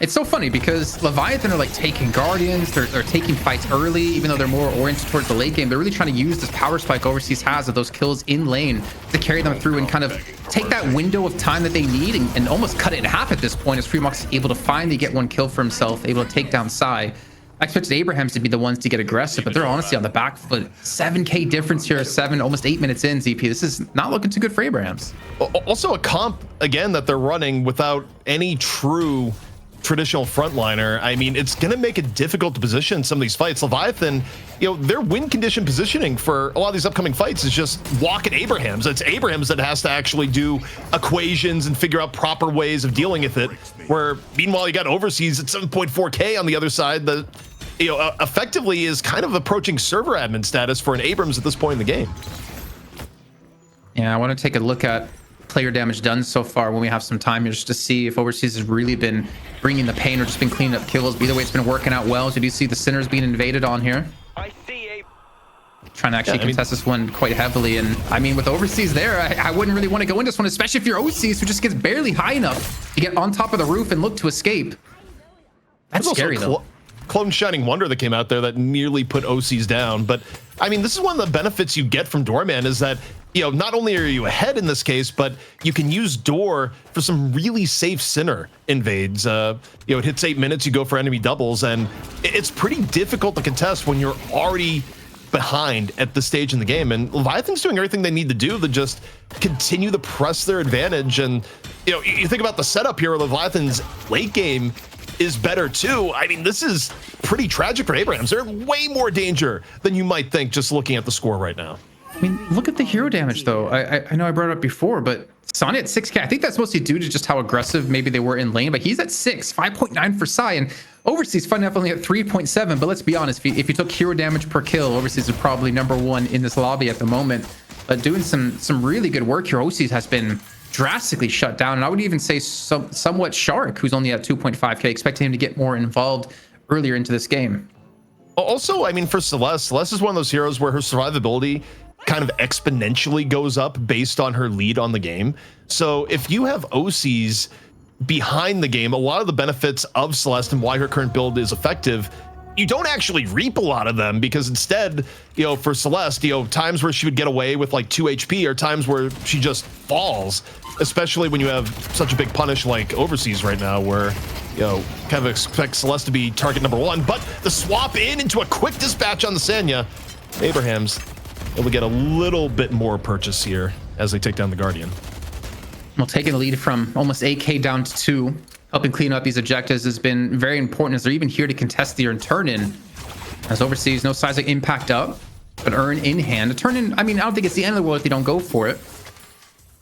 It's so funny because Leviathan are taking Guardians, they're taking fights early, even though they're more oriented towards the late game. They're really trying to use this power spike Overseas has of those kills in lane to carry them through and kind of take that window of time that they need and almost cut it in half at this point, as Fremont's able to finally get one kill for himself, able to take down Sai. I expected Abrahams to be the ones to get aggressive, but they're honestly on the back foot. 7k difference here, almost 8 minutes in, ZP. This is not looking too good for Abrahams. Also a comp, again, that they're running without any true traditional frontliner, I mean, it's going to make it difficult to position some of these fights. Leviathan, their win condition positioning for a lot of these upcoming fights is just walk at Abrahams. It's Abrahams that has to actually do equations and figure out proper ways of dealing with it. Where, meanwhile, you got Overseas at 7.4K on the other side that, effectively is kind of approaching server admin status for an Abrams at this point in the game. Yeah, I want to take a look at player damage done so far when we have some time here, just to see if Overseas has really been bringing the pain or just been cleaning up kills. But either way, it's been working out well. So you do see the Sinners being invaded on here. Trying to actually contest this one quite heavily. And I mean, with Overseas there, I wouldn't really want to go into this one, especially if you're OCs who just gets barely high enough to get on top of the roof and look to escape. That's scary though. Clone Shining Wonder that came out there that nearly put OCs down. But I mean, this is one of the benefits you get from Doorman is that, not only are you ahead in this case, but you can use Door for some really safe Sinner invades. It hits 8 minutes, you go for enemy doubles, and it's pretty difficult to contest when you're already behind at this stage in the game. And Leviathan's doing everything they need to do to just continue to press their advantage. And, you think about the setup here, Leviathan's late game is better too. I mean, this is pretty tragic for Abrahams. They're in way more danger than you might think just looking at the score right now. I mean, look at the hero damage, though. I know I brought it up before, but Sonny at 6K, I think that's mostly due to just how aggressive maybe they were in lane, but he's at 6, 5.9 for Psy, and Overseas fun enough only at 3.7, but let's be honest, if you took hero damage per kill, Overseas is probably #1 in this lobby at the moment. But doing some really good work here, Overseas has been drastically shut down, and I would even say somewhat Shark, who's only at 2.5K, expecting him to get more involved earlier into this game. Also, I mean, for Celeste is one of those heroes where her survivability kind of exponentially goes up based on her lead on the game. So if you have OCs behind the game, a lot of the benefits of Celeste and why her current build is effective, you don't actually reap a lot of them, because instead, for Celeste, times where she would get away with like 2 HP are times where she just falls, especially when you have such a big punish like Overseas right now, where kind of expect Celeste to be target #1. But the swap into a quick dispatch on the Sanya, Abrahams able to get a little bit more purchase here as they take down the Guardian. Well, taking the lead from almost 8K down to 2, helping clean up these objectives has been very important, as they're even here to contest the turn-in. As Overseas, no size of impact up, but earn in hand. A turn-in, I mean, I don't think it's the end of the world if they don't go for it.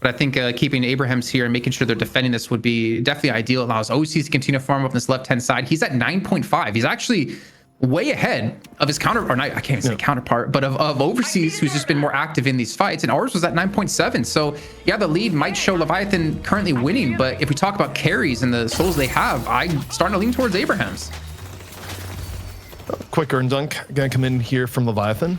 But I think keeping Abrahams here and making sure they're defending this would be definitely ideal. It allows OCs to continue to farm up on this left-hand side. He's at 9.5. He's actually way ahead of his I can't even say counterpart, but of Overseas, who's just been more active in these fights, and ours was at 9.7. So yeah, the lead might show Leviathan currently winning, but if we talk about carries and the souls they have, I'm starting to lean towards Abrahams. Quick earn dunk gonna come in here from Leviathan,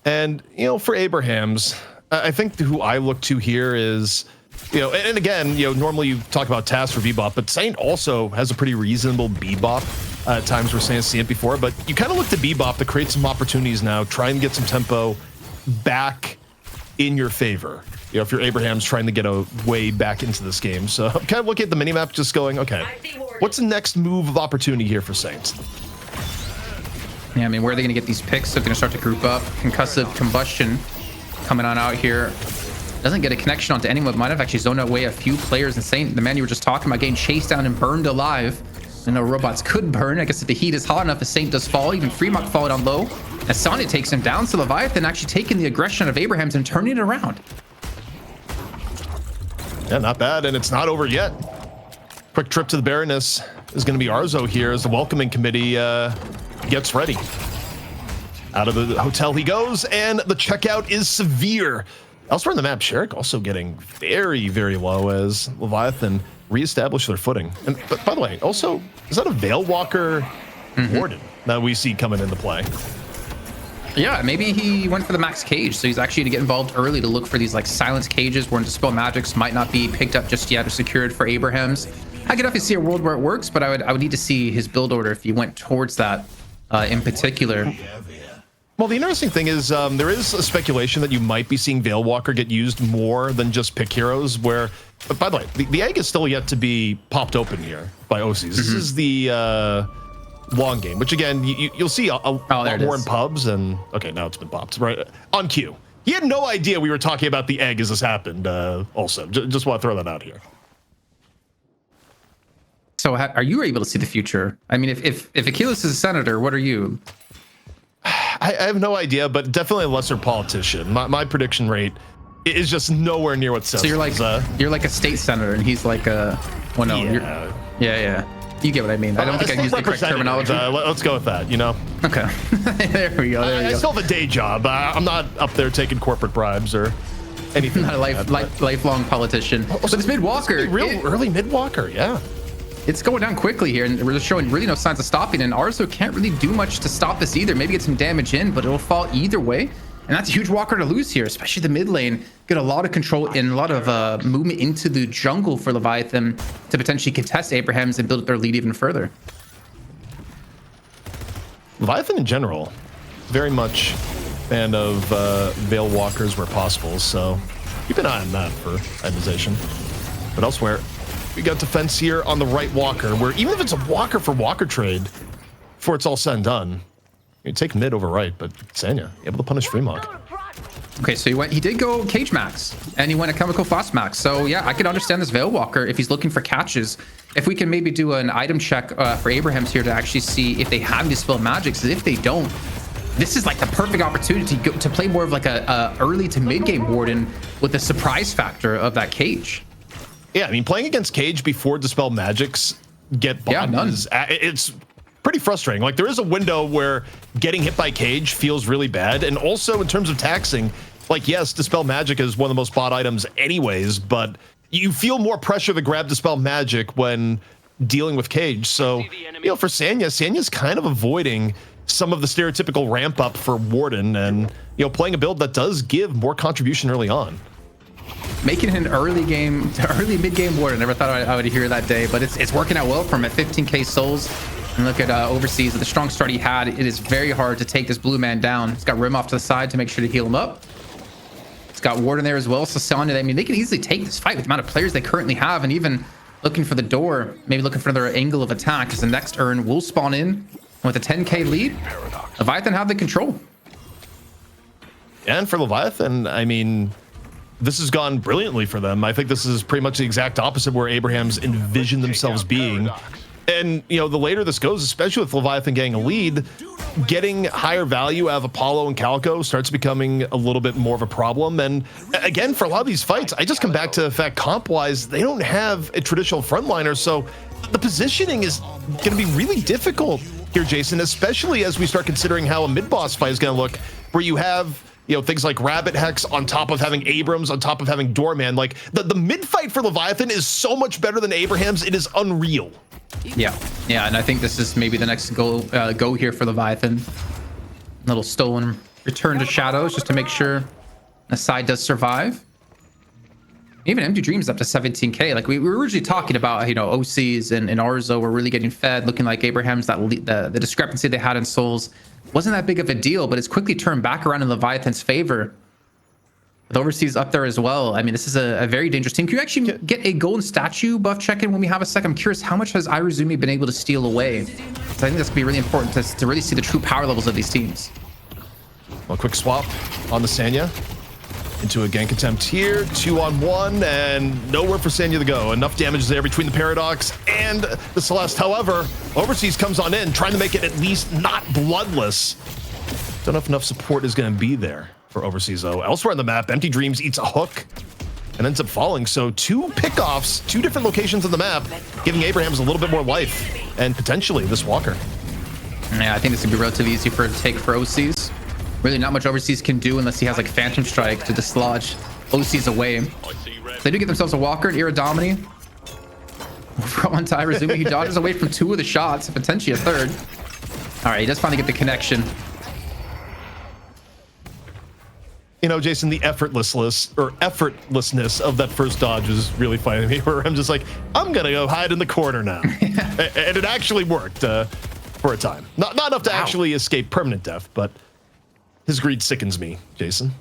and for Abrahams, I think who I look to here is, and again, normally you talk about TAS for Bebop, but Saint also has a pretty reasonable Bebop. At times we're saying see it before, but you kind of look to Bebop to create some opportunities now, try and get some tempo back in your favor. If you're Abrahams trying to get a way back into this game. So I'm kind of looking at the minimap just going, okay, what's the next move of opportunity here for Saints? Yeah, I mean, where are they going to get these picks? They're going to start to group up. Concussive Combustion coming on out here. Doesn't get a connection onto anyone. Might have actually zoned away a few players. And Saint, the man you were just talking about, getting chased down and burned alive. I know robots could burn. I guess if the heat is hot enough, a Saint does fall. Even Fremont fall down low. As Sonnet takes him down, so Leviathan actually taking the aggression of Abrahams and turning it around. Yeah, not bad. And it's not over yet. Quick trip to the Baroness is going to be Arzo here as the welcoming committee gets ready. Out of the hotel he goes, and the checkout is severe. Elsewhere in the map, Sherrick also getting very, very low as Leviathan reestablish their footing. And but by the way, also, is that a Veil Walker Warden that we see coming into play? Yeah, maybe he went for the max cage, so he's actually to get involved early to look for these like silence cages where Dispel Magics might not be picked up just yet or secured for Abrahams. I could definitely see a world where it works, but I would need to see his build order if he went towards that in particular. Well, the interesting thing is there is a speculation that you might be seeing Veil Walker get used more than just pick heroes, where, but by the way, the egg is still yet to be popped open here by OCs. This is the long game, which again, you'll see a lot more in pubs, and okay, now it's been popped, right? On cue. He had no idea we were talking about the egg as this happened, also. Just want to throw that out here. So are you able to see the future? I mean, if Achilles is a senator, what are you? I have no idea, but definitely a lesser politician. My prediction rate is just nowhere near what says. So you're like a state senator, and he's like a. Well, no, yeah. Yeah. You get what I mean. I don't think I can use the correct terminology. Let's go with that. Okay. There we go. I still have a day job. I'm not up there taking corporate bribes or anything. Not a lifelong politician. But this mid walker, early mid walker, yeah. It's going down quickly here, and we're just showing really no signs of stopping. And Arzo can't really do much to stop this either. Maybe get some damage in, but it'll fall either way. And that's a huge walker to lose here, especially the mid lane. Get a lot of control and a lot of movement into the jungle for Leviathan to potentially contest Abrahams and build up their lead even further. Leviathan in general, very much fan of Veil Walkers where possible, so keep an eye on that for itemization. But elsewhere, we got defense here on the right walker, where even if it's a walker for walker trade, before it's all said and done, you take mid over right, but Sanya able to punish Fremog. Okay, so he did go Cage Max, and he went a Chemical Frost Max. So yeah, I can understand this Veil Walker if he's looking for catches. If we can maybe do an item check for Abrahams here to actually see if they have Dispel Magics. If they don't, this is like the perfect opportunity to play more of like a early to mid game Warden with the surprise factor of that Cage. Yeah, I mean, playing against Cage before Dispel Magics get bombed it's pretty frustrating. Like, there is a window where getting hit by Cage feels really bad. And also, in terms of taxing, like, yes, Dispel Magic is one of the most bought items anyways, but you feel more pressure to grab Dispel Magic when dealing with Cage. So, for Sanya's kind of avoiding some of the stereotypical ramp up for Warden and, playing a build that does give more contribution early on. Making an early mid game Warden. Never thought I would hear that day, but it's working out well for him at 15k souls. And look at Overseas, with the strong start he had, it is very hard to take this blue man down. He's got Rim off to the side to make sure to heal him up. It's got Warden there as well. So Sanya, I mean, they can easily take this fight with the amount of players they currently have, and even looking for the door, maybe looking for another angle of attack, because the next urn will spawn in with a 10k lead. Leviathan have the control. And for Leviathan, I mean, this has gone brilliantly for them. I think this is pretty much the exact opposite where Abrahams envisioned themselves being. And, the later this goes, especially with Leviathan getting a lead, getting higher value out of Apollo and Calico starts becoming a little bit more of a problem. And again, for a lot of these fights, I just come back to the fact comp-wise, they don't have a traditional frontliner. So the positioning is going to be really difficult here, Jason, especially as we start considering how a mid-boss fight is going to look, where you have things like Rabbit Hex on top of having Abrams, on top of having Doorman. Like, the mid-fight for Leviathan is so much better than Abraham's. It is unreal. Yeah, and I think this is maybe the next go here for Leviathan. Little stolen return to Shadows just to make sure the side does survive. Even Empty Dreams up to 17k. Like, we were originally talking about, OCs and Arzo were really getting fed, looking like Abraham's, the discrepancy they had in souls wasn't that big of a deal, but it's quickly turned back around in Leviathan's favor. With Overseas up there as well. I mean, this is a very dangerous team. Can you actually get a golden statue buff check-in when we have a sec? I'm curious, how much has Iruzumi been able to steal away? So I think that's going to be really important to really see the true power levels of these teams. Well, quick swap on the Sanya. Into a gank attempt here. 2-on-1, and nowhere for Sanya to go. Enough damage there between the Paradox and the Celeste. However, Overseas comes on in, trying to make it at least not bloodless. Don't know if enough support is going to be there for Overseas, though. Elsewhere on the map, Empty Dreams eats a hook and ends up falling. So 2 pickoffs, 2 different locations on the map, giving Abrahams a little bit more life and potentially this Walker. Yeah, I think this would be relatively easy for a take for OCs. Really not much Overseas can do unless he has like Phantom Strike to dislodge OCs away. They do get themselves a Walker and Iradomini. Over on Iruzumi, he dodges away from 2 of the shots, and potentially a 3rd. All right, he does finally get the connection. Jason, the effortlessness of that first dodge is really funny to me, where I'm just like, I'm gonna go hide in the corner now. And it actually worked for a time. Not enough to actually escape permanent death, but his greed sickens me, Jason.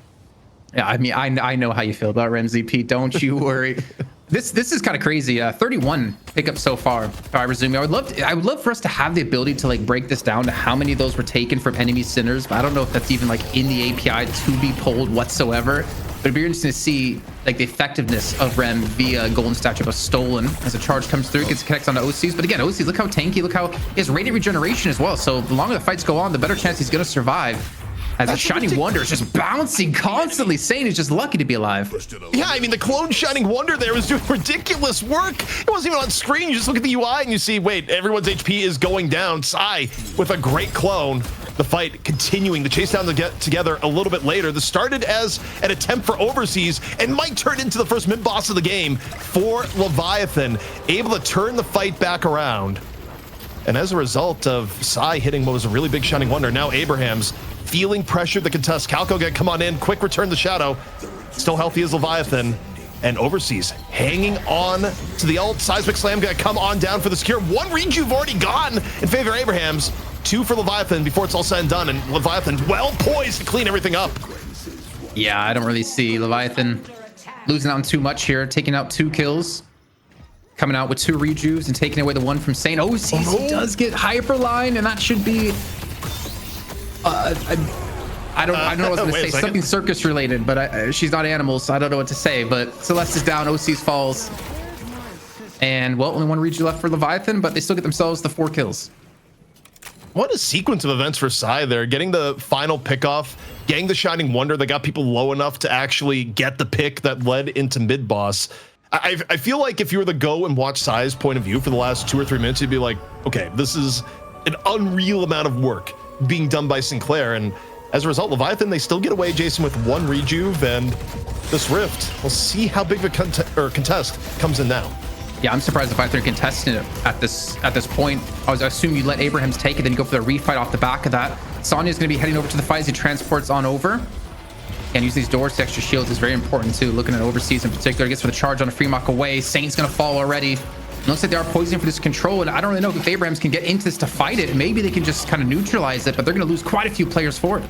Yeah, I mean, I know how you feel about Ramsey P. Don't you worry. This is kind of crazy. 31 pickups so far. I resume. I would love for us to have the ability to like break this down to how many of those were taken from enemy sinners, but I don't know if that's even like in the API to be pulled whatsoever. But it'd be interesting to see like the effectiveness of Rem via Golden Statue of Stolen as a charge comes through, gets connects onto OCs. But again, OCs, look how tanky, look how he has Radiant Regeneration as well. So the longer the fights go on, the better chance he's going to survive. As a Shining Wonder is just bouncing constantly. Sane is just lucky to be alive. Yeah, I mean, the clone Shining Wonder there was doing ridiculous work. It wasn't even on screen. You just look at the UI and you see, wait, everyone's HP is going down. Psy with a great clone. The fight continuing, the chase down to get together a little bit later. This started as an attempt for Overseas and might turn into the first mid-boss of the game for Leviathan, able to turn the fight back around. And as a result of Psy hitting what was a really big Shining Wonder, now Abraham's feeling pressure to contest. Calco gonna come on in, quick return the Shadow. Still healthy as Leviathan. And Overseas hanging on to the ult. Seismic Slam gonna come on down for the secure. One rejuve already gone in favor of Abraham's. 2 for Leviathan before it's all said and done. And Leviathan well poised to clean everything up. Yeah, I don't really see Leviathan losing out on too much here. Taking out 2 kills. Coming out with 2 rejuves and taking away the 1 from Saint. Oh, he does get Hyperline, and that should be... I don't know what I was going to say. Something circus related, but she's not animals, so I don't know what to say. But Celeste is down, OC's falls. And, well, only 1 rejuve left for Leviathan, but they still get themselves the 4 kills. What a sequence of events for Psy there. Getting the final pick off, getting the Shining Wonder that got people low enough to actually get the pick that led into mid-boss. I feel like if you were to go and watch Psy's point of view for the last 2 or 3 minutes, you'd be like, okay, this is an unreal amount of work being done by Sinclair. And as a result, Leviathan, they still get away, Jason, with 1 rejuve and this Rift. We'll see how big of a contest comes in now. Yeah, I'm surprised if they're contesting it at this point. I assume you let Abrahams take it, then you go for the refight off the back of that. Sonya's going to be heading over to the fight as he transports on over. And use these doors to extra shields is very important too. Looking at Overseas in particular, gets for the charge on a free mock away. Saint's going to fall already. It looks like they are poisoning for this control, and I don't really know if Abrahams can get into this to fight it. Maybe they can just kind of neutralize it, but they're going to lose quite a few players for it.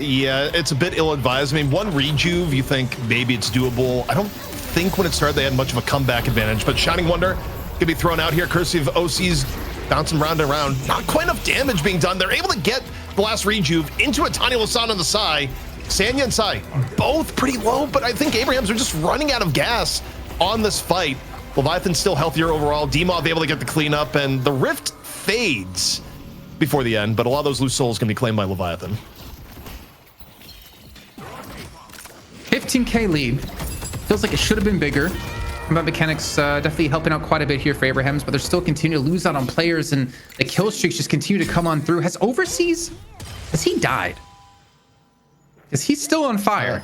Yeah, it's a bit ill-advised. I mean, 1 rejuve, you think maybe it's doable. I don't think when it started they had much of a comeback advantage, but Shining Wonder could be thrown out here, courtesy of OC's bouncing round and round. Not quite enough damage being done. They're able to get the last rejuve into a tiny Lasan on the side. Sanya and Psy both pretty low, but I think Abrahams are just running out of gas on this fight. Leviathan's still healthier overall. Demov able to get the cleanup, and the Rift fades before the end, but a lot of those loose souls can be claimed by Leviathan. 15k lead. Feels like it should have been bigger. Combat mechanics definitely helping out quite a bit here for Abrahams, but they're still continuing to lose out on players, and the kill streaks just continue to come on through. Has Overseas, has he died? Because he's still on fire.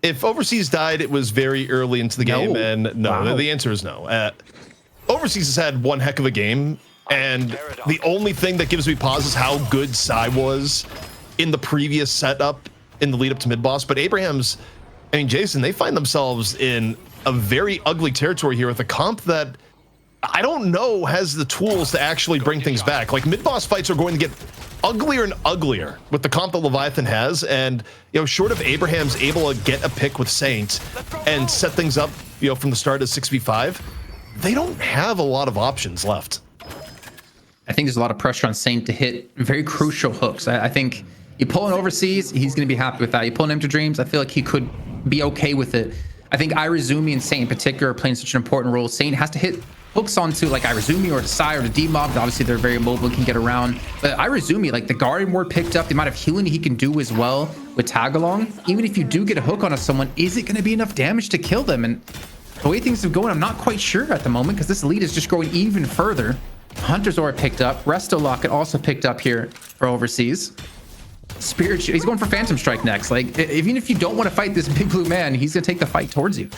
If Overseas died, it was very early into the game, and no, wow. The answer is no. Overseas has had one heck of a game, and the only thing that gives me pause is how good Psy was in the previous setup in the lead up to mid-boss. But Abraham's, I mean, Jason, they find themselves in a very ugly territory here with a comp that I don't know has the tools to actually bring things back. Like, mid-boss fights are going to get uglier and uglier with the comp that Leviathan has, and you know, short of Abraham's able to get a pick with Saint and set things up, you know, from the start of 6v5, they don't have a lot of options left. I think there's a lot of pressure on Saint to hit very crucial hooks. I think you pull an Overseas, he's going to be happy with that. You pull an Empty Dreams, I feel like he could be okay with it. I think Irizumi and Saint in particular are playing such an important role. Saint has to hit hooks onto like Irizumi or to Psy or to D-Mob. Obviously, they're very mobile and can get around. But Irizumi, like the Guardian Ward picked up, the amount of healing he can do as well with tag-along. Even if you do get a hook onto someone, is it going to be enough damage to kill them? And the way things are going, I'm not quite sure at the moment because this lead is just growing even further. Hunter's Aura picked up. Resto Locket also picked up here for Overseas. Spirit, he's going for Phantom Strike next. Like, even if you don't want to fight this big blue man, he's going to take the fight towards you.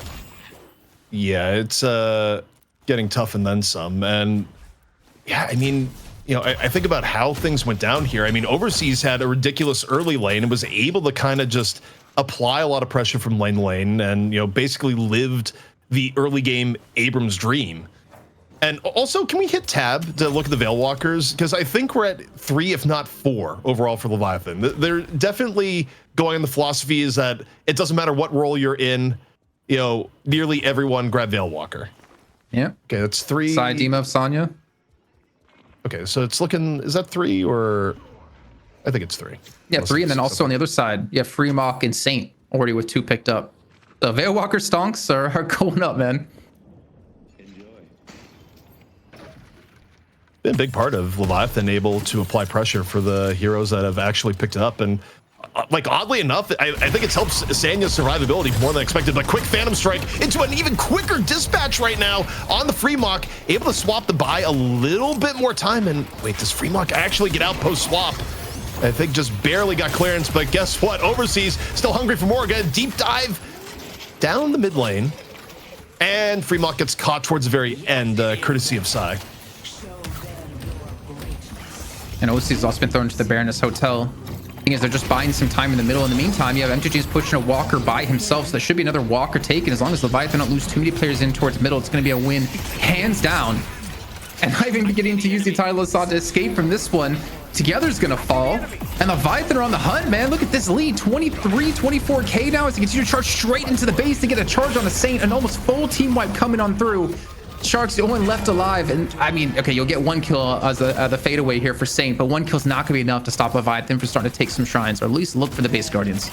Yeah, it's getting tough and then some. And yeah, I mean, you know, I think about how things went down here. I mean, Overseas had a ridiculous early lane and was able to kind of just apply a lot of pressure from lane to lane and, you know, basically lived the early game Abrams dream. And also, can we hit tab to look at the Veil Walkers? Because I think we're at 3, if not 4, overall for Leviathan. They're definitely going on the philosophy is that it doesn't matter what role you're in, you know, nearly everyone grab Veil Walker. Yeah. Okay, that's 3. Side Dima of Sonya. Okay, so it's looking, is that 3 or? I think it's 3. Yeah, 3, and then also on the other side, you have Free Mock and Saint already with 2 picked up. The Veilwalker stonks are going up, man. Been a big part of Leviathan able to apply pressure for the heroes that have actually picked it up. And like, oddly enough, I think it's helped Sanya's survivability more than expected. But quick Phantom Strike into an even quicker dispatch right now on the Freemock, able to swap the buy a little bit more time. And wait, does Freemock actually get out post swap? I think just barely got clearance, but guess what? Overseas, still hungry for more. Again, deep dive down the mid lane. And Freemock gets caught towards the very end, courtesy of Psy. And OC's also been thrown into the Baroness Hotel. Thing is, they're just buying some time in the middle. In the meantime, you have MTG's pushing a Walker by himself, so there should be another Walker taken. As long as Leviathan don't lose too many players in towards middle, it's going to be a win, hands down. And not even beginning to use the entire Lasad to escape from this one. Together's going to fall. And Leviathan are on the hunt, man. Look at this lead, 23, 24K now as they continue to charge straight into the base to get a charge on the Saint. An almost full team wipe coming on through. Shark's the only one left alive, and I mean, okay, you'll get 1 kill as the fadeaway here for Saint, but 1 kill's not gonna be enough to stop Leviathan from starting to take some shrines, or at least look for the base Guardians.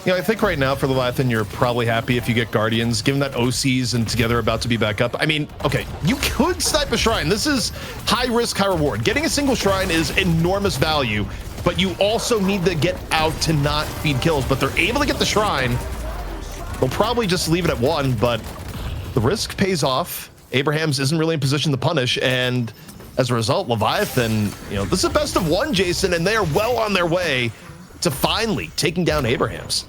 You know, I think right now for Leviathan, you're probably happy if you get Guardians, given that OCs and Together are about to be back up. I mean, okay, you could snipe a shrine. This is high risk, high reward. Getting a single shrine is enormous value, but you also need to get out to not feed kills, but they're able to get the shrine. They'll probably just leave it at 1, but the risk pays off. Abrahams isn't really in position to punish, and as a result, Leviathan, you know, this is a best of 1, Jason, and they are well on their way to finally taking down Abrahams.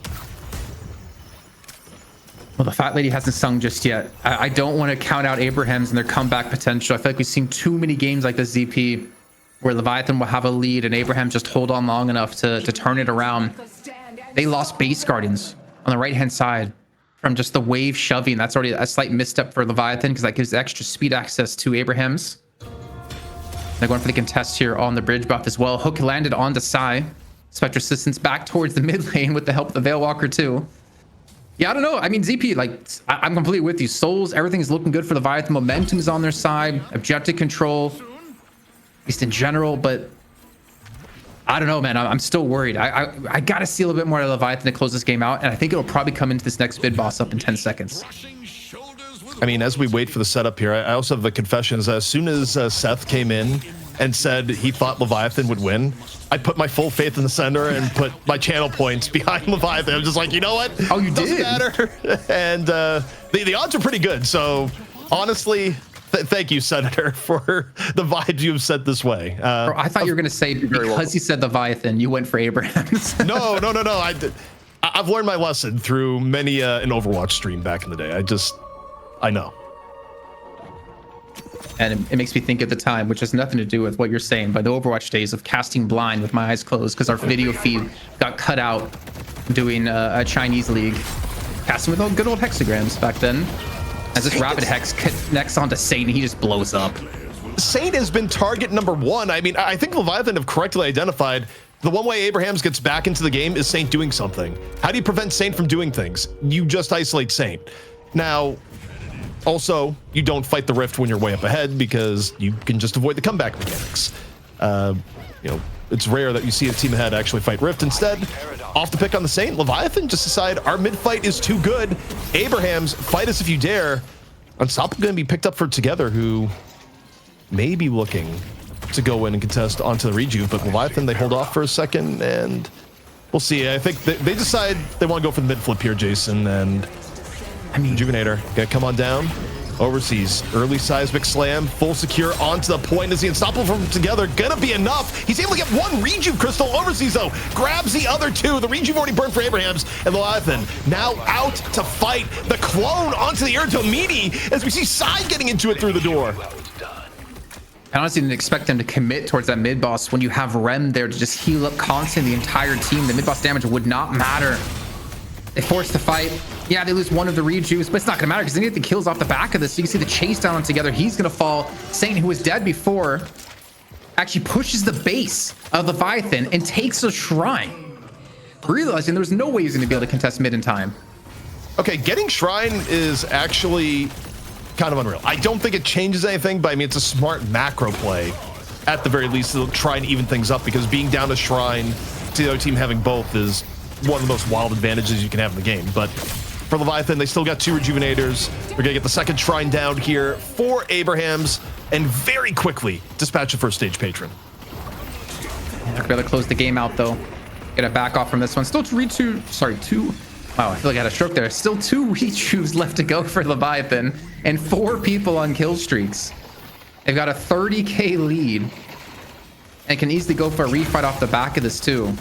Well, the Fat Lady hasn't sung just yet. I don't want to count out Abrahams and their comeback potential. I feel like we've seen too many games like this, ZP, where Leviathan will have a lead and Abraham just hold on long enough to turn it around. They lost base Guardians on the right-hand side from just the wave shoving. That's already a slight misstep for Leviathan because that gives extra speed access to Abrahams. They're going for the contest here on the bridge buff as well. Hook landed onto Psy. Spectre Assistance back towards the mid lane with the help of the Veilwalker too. Yeah, I don't know. I mean, ZP, like, I'm completely with you. Souls, everything is looking good for Leviathan. Momentum is on their side. Objective control, at least in general, but I don't know, man. I'm still worried. I got to see a little bit more of Leviathan to close this game out, and I think it'll probably come into this next mid boss up in 10 seconds. I mean, as we wait for the setup here, I also have the confessions. As soon as Seth came in and said he thought Leviathan would win, I put my full faith in the center and put my channel points behind Leviathan. I'm just like, you know what? Oh, you Doesn't did? matter. And the odds are pretty good. So honestly, thank you, Senator, for the vibes you have set this way. Bro, I thought you were going to say because he said Leviathan, you went for Abrahams. No. I've learned my lesson through many an Overwatch stream back in the day. I know. And it makes me think at the time, which has nothing to do with what you're saying, but the Overwatch days of casting blind with my eyes closed because our video feed got cut out doing a Chinese league. Casting with good old hexagrams back then. As this rapid hex connects onto Saint, and he just blows up. Saint has been target number 1. I mean, I think Leviathan have correctly identified the one way Abrahams gets back into the game is Saint doing something. How do you prevent Saint from doing things? You just isolate Saint. Now, also, you don't fight the Rift when you're way up ahead because you can just avoid the comeback mechanics. You know, it's rare that you see a team ahead actually fight Rift. Instead, off the pick on the Saint, Leviathan just decide our mid fight is too good. Abrahams, fight us if you dare. Unstoppable going to be picked up for Together, who may be looking to go in and contest onto the Rejuve, but Leviathan, they hold off for a second, and we'll see. I think they decide they want to go for the mid flip here, Jason, and I mean, Rejuvenator, gonna come on down. Overseas, early seismic slam, full secure onto the point. Is the Unstoppable from Together gonna be enough? He's able to get 1 Rejuve crystal. Overseas though, grabs the other 2. The Rejuve already burned for Abrahams, and Leviathan now out to fight the clone onto the Erdomini as we see Psy getting into it through the door. I honestly didn't expect them to commit towards that mid boss when you have Rem there to just heal up constantly the entire team. The mid boss damage would not matter. They force the fight. Yeah, they lose 1 of the Rejuves, but it's not gonna matter because they get the kills off the back of this. So you can see the chase down on Together. He's gonna fall. Saint, who was dead before, actually pushes the base of Leviathan and takes a shrine, realizing there's no way he's gonna be able to contest mid in time. Okay, getting shrine is actually kind of unreal. I don't think it changes anything, but I mean, it's a smart macro play. At the very least, it'll try and even things up because being down a shrine to the other team having both is one of the most wild advantages you can have in the game. But for Leviathan, they still got 2 Rejuvenators. They're going to get the second Shrine down here for Abrahams and very quickly dispatch the first stage Patron. They're going to close the game out, though. Get a back off from this one. Still two. Wow, I feel like I had a stroke there. Still 2 rejuves left to go for Leviathan and 4 people on kill streaks. They've got a 30k lead and can easily go for a refight off the back of this, too.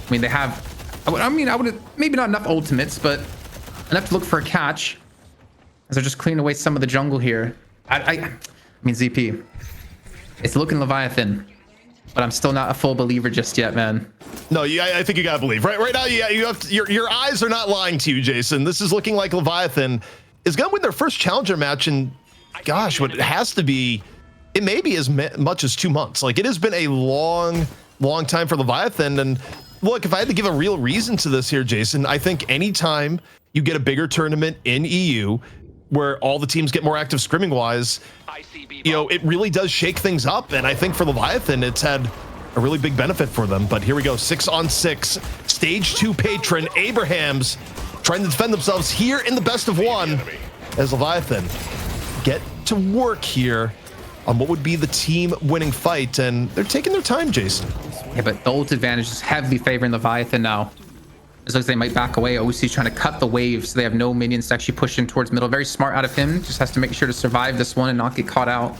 I mean, they have... I would maybe not enough ultimates, but enough to look for a catch as they're just clearing away some of the jungle here. I mean, ZP, it's looking Leviathan, but I'm still not a full believer just yet, man. No, I think you gotta believe. Right now, you have to, your eyes are not lying to you, Jason. This is looking like Leviathan is gonna win their first challenger match in, gosh, what it has to be, it may be as much as 2 months. Like, it has been a long time for Leviathan. And look, if I had to give a real reason to this here, Jason, I think anytime you get a bigger tournament in EU where all the teams get more active scrimming wise, you know, it really does shake things up. And I think for Leviathan, it's had a really big benefit for them. But here we go, 6-on-6, stage 2 Patron, Abrahams trying to defend themselves here in the best of 1 as Leviathan get to work here on what would be the team winning fight. And they're taking their time, Jason. Yeah, but the ult advantage is heavily favoring Leviathan now. It looks like they might back away. OC's trying to cut the wave so they have no minions to actually push in towards middle. Very smart out of him. Just has to make sure to survive this one and not get caught out.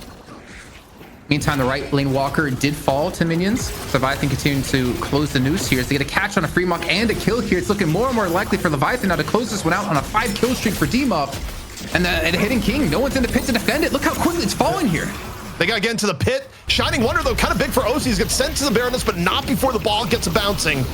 Meantime, the right lane walker did fall to minions. Leviathan continuing to close the noose here as they get a catch on a free mock and a kill here. It's looking more and more likely for Leviathan now to close this one out on a 5 kill streak for D-Mup. And the hitting King. No one's in the pit to defend it. Look how quickly it's falling here. They got to get into the pit. Shining Wonder, though, kind of big for OCs. Gets sent to the Baroness, but not before the ball gets a bouncing.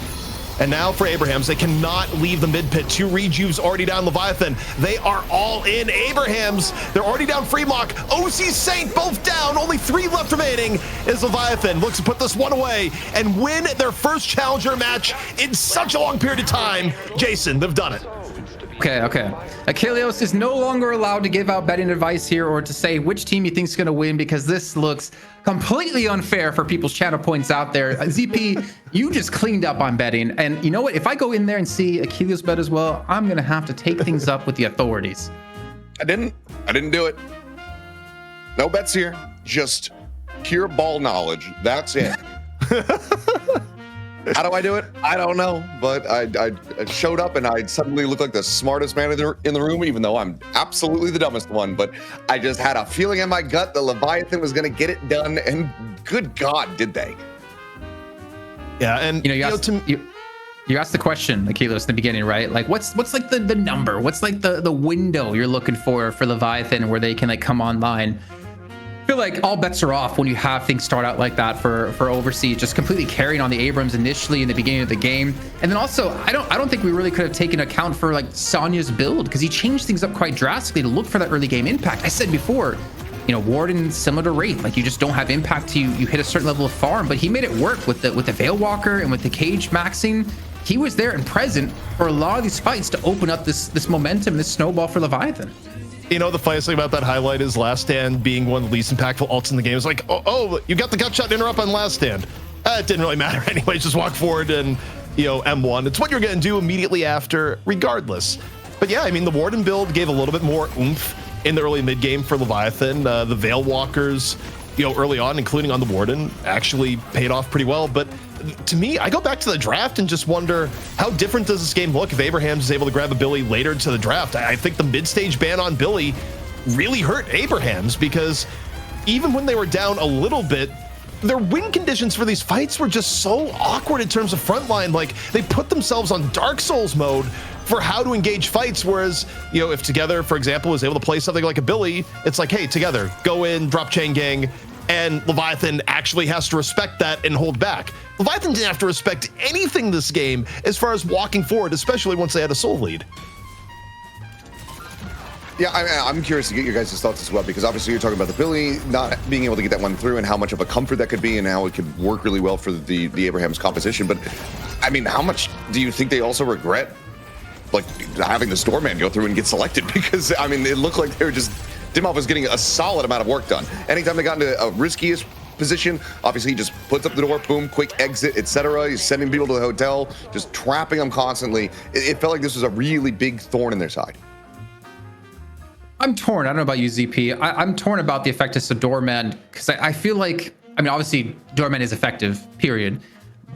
And now for Abrahams, they cannot leave the mid pit. 2 rejuves already down Leviathan. They are all in. Abrahams, they're already down Freelock. OC Saint both down. Only 3 left remaining as Leviathan looks to put this one away and win their first challenger match in such a long period of time. Jason, they've done it. Okay. Achilleos is no longer allowed to give out betting advice here or to say which team he thinks is going to win because this looks completely unfair for people's channel points out there. ZP, you just cleaned up on betting. And you know what? If I go in there and see Achilleos bet as well, I'm going to have to take things up with the authorities. I didn't do it. No bets here. Just pure ball knowledge. That's it. How do I do it? I don't know, but I showed up and I suddenly looked like the smartest man in the room, even though I'm absolutely the dumbest one. But I just had a feeling in my gut that Leviathan was going to get it done, and good God, did they? Yeah, and you asked the question, Achilleos, in the beginning, right? Like, what's like the number? What's like the window you're looking for Leviathan where they can like come online? I feel like all bets are off when you have things start out like that for overseas, just completely carrying on the Abrams initially in the beginning of the game. And then also, I don't think we really could have taken account for like Sonya's build because he changed things up quite drastically to look for that early game impact. I said before, you know, Warden similar to Wraith, like you just don't have impact till you hit a certain level of farm, but he made it work with the Veil Walker and with the Cage maxing. He was there and present for a lot of these fights to open up this momentum, this snowball for Leviathan. You know, the funniest thing about that highlight is Last Stand being one of the least impactful ults in the game. It's like, oh, you got the gut shot interrupt on Last Stand. It didn't really matter anyway. Just walk forward and, you know, M1. It's what you're going to do immediately after, regardless. But yeah, I mean, the Warden build gave a little bit more oomph in the early mid game for Leviathan. The Veil Walkers, you know, early on, including on the Warden, actually paid off pretty well. But to me, I go back to the draft and just wonder how different does this game look if Abrahams is able to grab a Billy later to the draft. I think the mid-stage ban on Billy really hurt Abrahams because even when they were down a little bit, their win conditions for these fights were just so awkward in terms of frontline. Like, they put themselves on Dark Souls mode for how to engage fights, whereas, you know, if Together, for example, was able to play something like a Billy, it's like, hey, Together, go in, drop chain gang, and Leviathan actually has to respect that and hold back. Leviathan didn't have to respect anything this game as far as walking forward, especially once they had a soul lead. Yeah, I'm curious to get your guys' thoughts as well, because obviously you're talking about the Billy not being able to get that one through and how much of a comfort that could be and how it could work really well for the Abrahams composition. But I mean, how much do you think they also regret like having the Stormman go through and get selected? Because I mean, it looked like they were just, Dimov was getting a solid amount of work done. Anytime they got into a riskiest position. Obviously, he just puts up the door, boom, quick exit, etc. He's sending people to the hotel, just trapping them constantly. It felt like this was a really big thorn in their side. I'm torn. I don't know about you, ZP. I'm torn about the effectiveness of Doorman because I feel like, I mean, obviously Doorman is effective, period.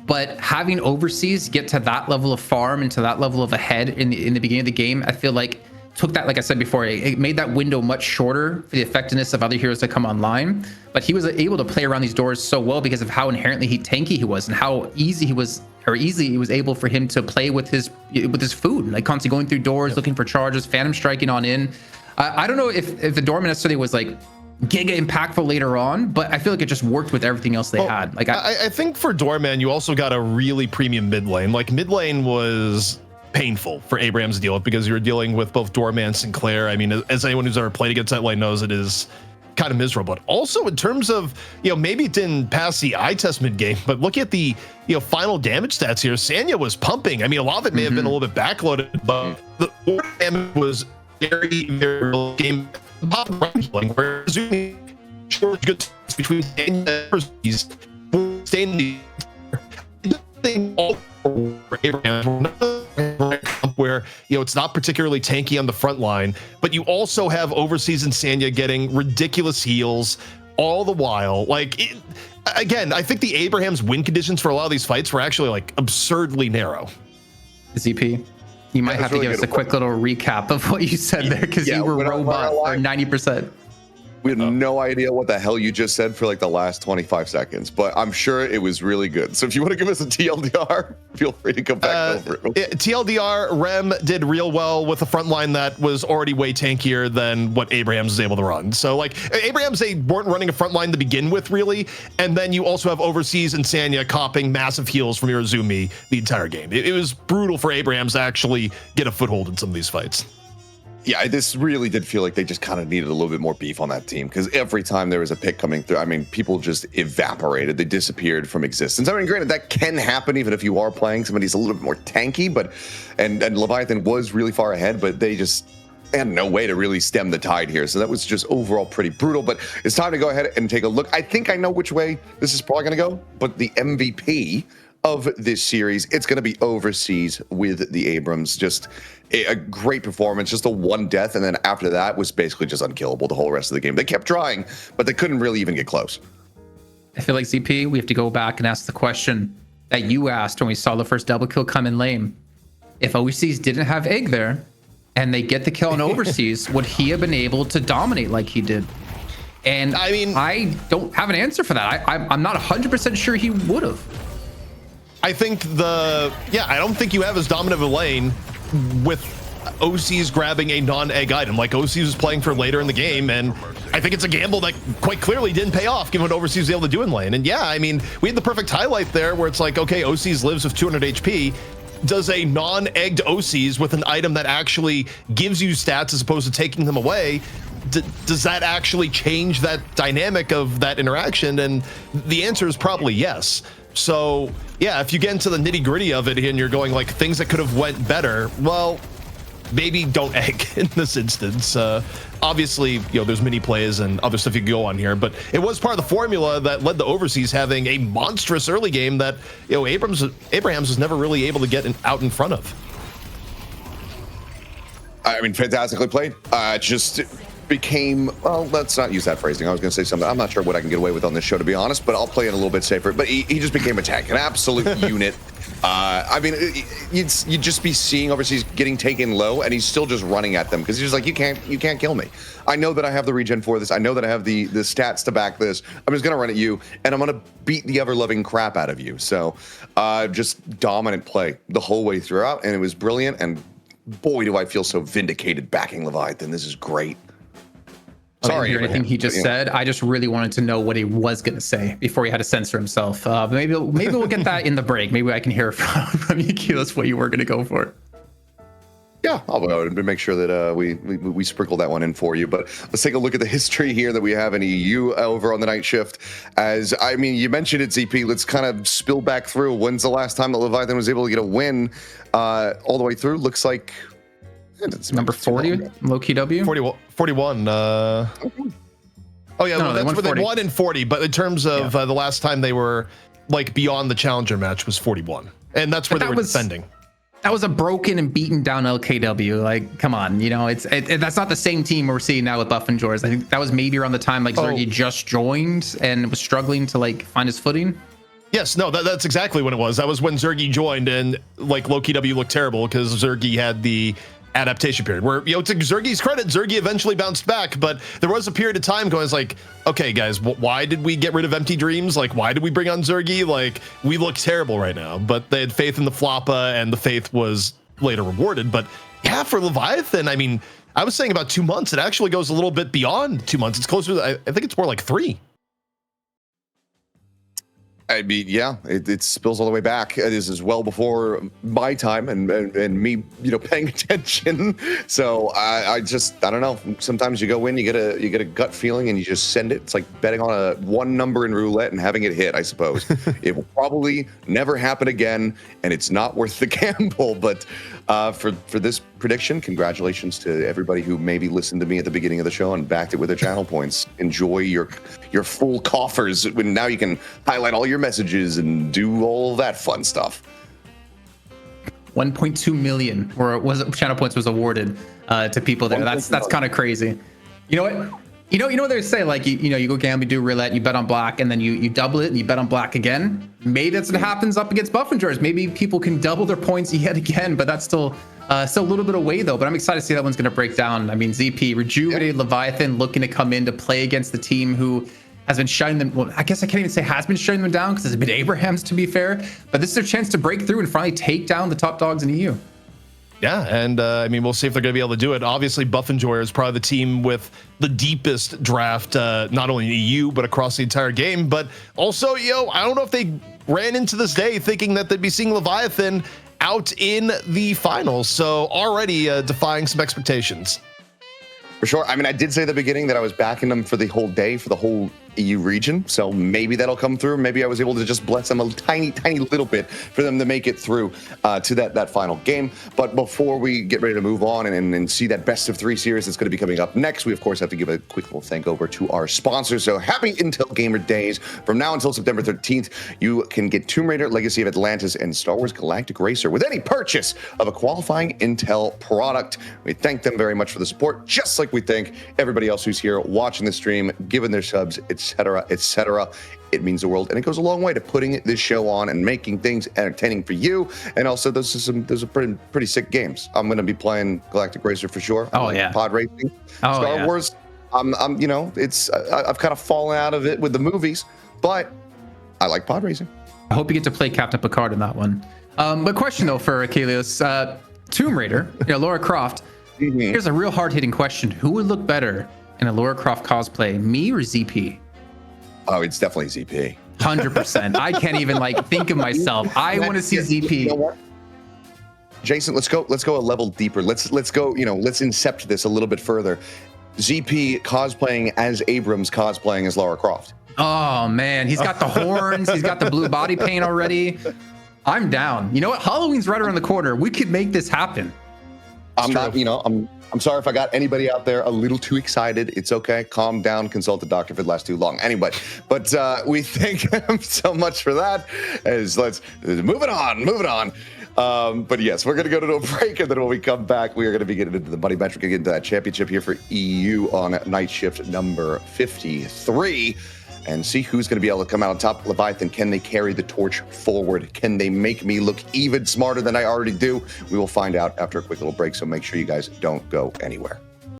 But having overseas get to that level of farm and to that level of ahead in the beginning of the game, I feel like took that, like I said before, it made that window much shorter for the effectiveness of other heroes to come online. But he was able to play around these doors so well because of how inherently tanky he was and how easily he was able for him to play with his food, like constantly going through doors, looking for charges, phantom striking on in. I don't know if the Doorman necessarily was like giga impactful later on, but I feel like it just worked with everything else they had. Like I think for Doorman, you also got a really premium mid lane. Like mid lane was painful for Abrams to deal with because you were dealing with both Doorman, Sinclair. I mean, as anyone who's ever played against that lane knows, it is kind of miserable. But also in terms of, maybe it didn't pass the eye test mid game, but look at the, final damage stats here. Sanya was pumping. I mean, a lot of it may have been a little bit backloaded, but the damage was very, very real game. Pop run where Zuni short good between he's staying the thing all for Abraham where it's not particularly tanky on the front line, but you also have overseas and Sanya getting ridiculous heals all the while. Again, I think the Abraham's win conditions for a lot of these fights were actually like absurdly narrow. ZP, you might have to give us a quick little recap of what you said there because you were robot or 90%. We had no idea what the hell you just said for like the last 25 seconds, but I'm sure it was really good. So if you want to give us a TLDR, feel free to come back over it. TLDR, Rem did real well with a front line that was already way tankier than what Abrahams was able to run. So like Abrahams, they weren't running a front line to begin with really. And then you also have overseas and Sanya copping massive heals from Irizumi the entire game. It was brutal for Abrahams to actually get a foothold in some of these fights. Yeah, this really did feel like they just kind of needed a little bit more beef on that team because every time there was a pick coming through, I mean, people just evaporated. They disappeared from existence. I mean, granted, that can happen even if you are playing somebody who's a little bit more tanky, but and Leviathan was really far ahead, but they had no way to really stem the tide here. So that was just overall pretty brutal. But it's time to go ahead and take a look. I think I know which way this is probably going to go, but the MVP of this series, it's going to be overseas with the Abrams. Just a great performance, just a one death, and then after that was basically just unkillable the whole rest of the game. They kept trying, but they couldn't really even get close. I feel like ZP, we have to go back and ask the question that you asked when we saw the first double kill come in lane. If overseas didn't have Egg there and they get the kill on overseas, would he have been able to dominate like he did? And I mean, I don't have an answer for that. I'm not 100% sure he would have. I think I don't think you have as dominant of a lane with OCs grabbing a non-egg item. Like OCs was playing for later in the game, and I think it's a gamble that quite clearly didn't pay off given what OCs was able to do in lane. And yeah, I mean, we had the perfect highlight there where it's like, okay, OCs lives with 200 HP. Does a non-egged OCs with an item that actually gives you stats as opposed to taking them away, does that actually change that dynamic of that interaction? And the answer is probably yes. So yeah, if you get into the nitty gritty of it and you're going like things that could have went better, well, maybe don't egg in this instance. Obviously, there's mini plays and other stuff you can go on here, but it was part of the formula that led the overseas having a monstrous early game that Abrams was never really able to get out in front of. I mean, fantastically played. Just became, well, let's not use that phrasing. I was going to say something. I'm not sure what I can get away with on this show, to be honest, but I'll play it a little bit safer. But he just became a tank, an absolute unit. I mean, you'd just be seeing overseas getting taken low, and he's still just running at them because he's just like, you can't kill me. I know that I have the regen for this. I know that I have the stats to back this. I'm just going to run at you, and I'm going to beat the ever-loving crap out of you. So just dominant play the whole way throughout, and it was brilliant. And boy, do I feel so vindicated backing Leviathan. This is great. Sorry, I didn't hear anything he just said. I just really wanted to know what he was going to say before he had to censor himself. Maybe we'll get that in the break. Maybe I can hear from you, Keyless, what you were going to go for. Yeah, I'll go and make sure that we sprinkle that one in for you. But let's take a look at the history here that we have in EU over on the night shift. As I mean, you mentioned it, ZP. Let's kind of spill back through. When's the last time that Leviathan was able to get a win all the way through? Looks like it's number 40, low key W. 41. Oh yeah, No, well, they that's won where they 40. won in 40. But in terms of the last time they were like beyond the challenger match was 41, and that's where But they that were was- defending. That was a broken and beaten down LKW. Like, come on, you know, that's not the same team we're seeing now with Buff and Jors. I think that was maybe around the time like Zergy just joined and was struggling to like find his footing. Yes, no, that's exactly when it was. That was when Zergy joined, and like Loki W looked terrible because Zergy had the adaptation period. Where, you know, to Zergy's credit, Zergy eventually bounced back, but there was a period of time going, it's like, okay, guys, why did we get rid of Empty Dreams? Like, why did we bring on Zergy? Like, we look terrible right now. But they had faith in the Floppa, and the faith was later rewarded. But yeah, for Leviathan, I mean, I was saying about 2 months. It actually goes a little bit beyond 2 months. It's closer to, I think it's more like 3. I mean, yeah, it spills all the way back. This is well before my time and me, you know, paying attention. So I don't know. Sometimes you go in, you get a gut feeling, and you just send it. It's like betting on a one number in roulette and having it hit. I suppose it will probably never happen again, and it's not worth the gamble. But for this prediction, congratulations to everybody who maybe listened to me at the beginning of the show and backed it with their channel points. Enjoy your full coffers when now you can highlight all your messages and do all that fun stuff. 1.2 million or was it channel points was awarded to people there. That's kind of crazy. You know what? You know what they say, like you go gamble, you do roulette, you bet on black, and then you double it and you bet on black again. Maybe that's what happens up against Buff and Jors. Maybe people can double their points yet again, but that's still a little bit away though. But I'm excited to see that one's going to break down. I mean, ZP rejuvenated Leviathan, looking to come in to play against the team who has been shutting them. Well, I guess I can't even say has been shutting them down because it's been Abraham's, to be fair. But this is their chance to break through and finally take down the top dogs in EU. Yeah, and I mean, we'll see if they're going to be able to do it. Obviously, Buff and Joy is probably the team with the deepest draft, not only in EU, but across the entire game. But also, I don't know if they ran into this day thinking that they'd be seeing Leviathan out in the finals. So already defying some expectations. For sure. I mean, I did say at the beginning that I was backing them for the whole day, for the whole EU region. So maybe that'll come through. Maybe I was able to just bless them a tiny little bit for them to make it through to that final game. But before we get ready to move on and see that best of 3 series that's going to be coming up next, we of course have to give a quick little thank over to our sponsors. So happy Intel Gamer Days. From now until September 13th, you can get Tomb Raider, Legacy of Atlantis, and Star Wars Galactic Racer with any purchase of a qualifying Intel product. We thank them very much for the support, just like we thank everybody else who's here watching the stream, giving their subs, etc., etc. It means the world, and it goes a long way to putting this show on and making things entertaining for you. And also, those are pretty sick games. I'm going to be playing Galactic Racer for sure. Pod racing, Star Wars. I've kind of fallen out of it with the movies, but I like pod racing. I hope you get to play Captain Picard in that one. But question though for Achilles, Tomb Raider, Lara Croft. Mm-hmm. Here's a real hard-hitting question: who would look better in a Lara Croft cosplay, me or ZP? Oh, it's definitely ZP. 100%. I can't even think of myself. I want to see ZP. You know what? Jason, let's go a level deeper. Let's go, let's incept this a little bit further. ZP cosplaying as Abrams cosplaying as Lara Croft. Oh man, he's got the horns, he's got the blue body paint already. I'm down. You know what? Halloween's right around the corner. We could make this happen. I'm sorry if I got anybody out there a little too excited. It's okay. Calm down. Consult the doctor if it lasts too long. Anyway, but we thank him so much for that. Let's move it on. But yes, we're going to go to a break, and then when we come back, we are going to be getting into the money metric, get into that championship here for EU on night shift number 53. And see who's going to be able to come out on top. Leviathan, can they carry the torch forward? Can they make me look even smarter than I already do? We will find out after a quick little break, so make sure you guys don't go anywhere.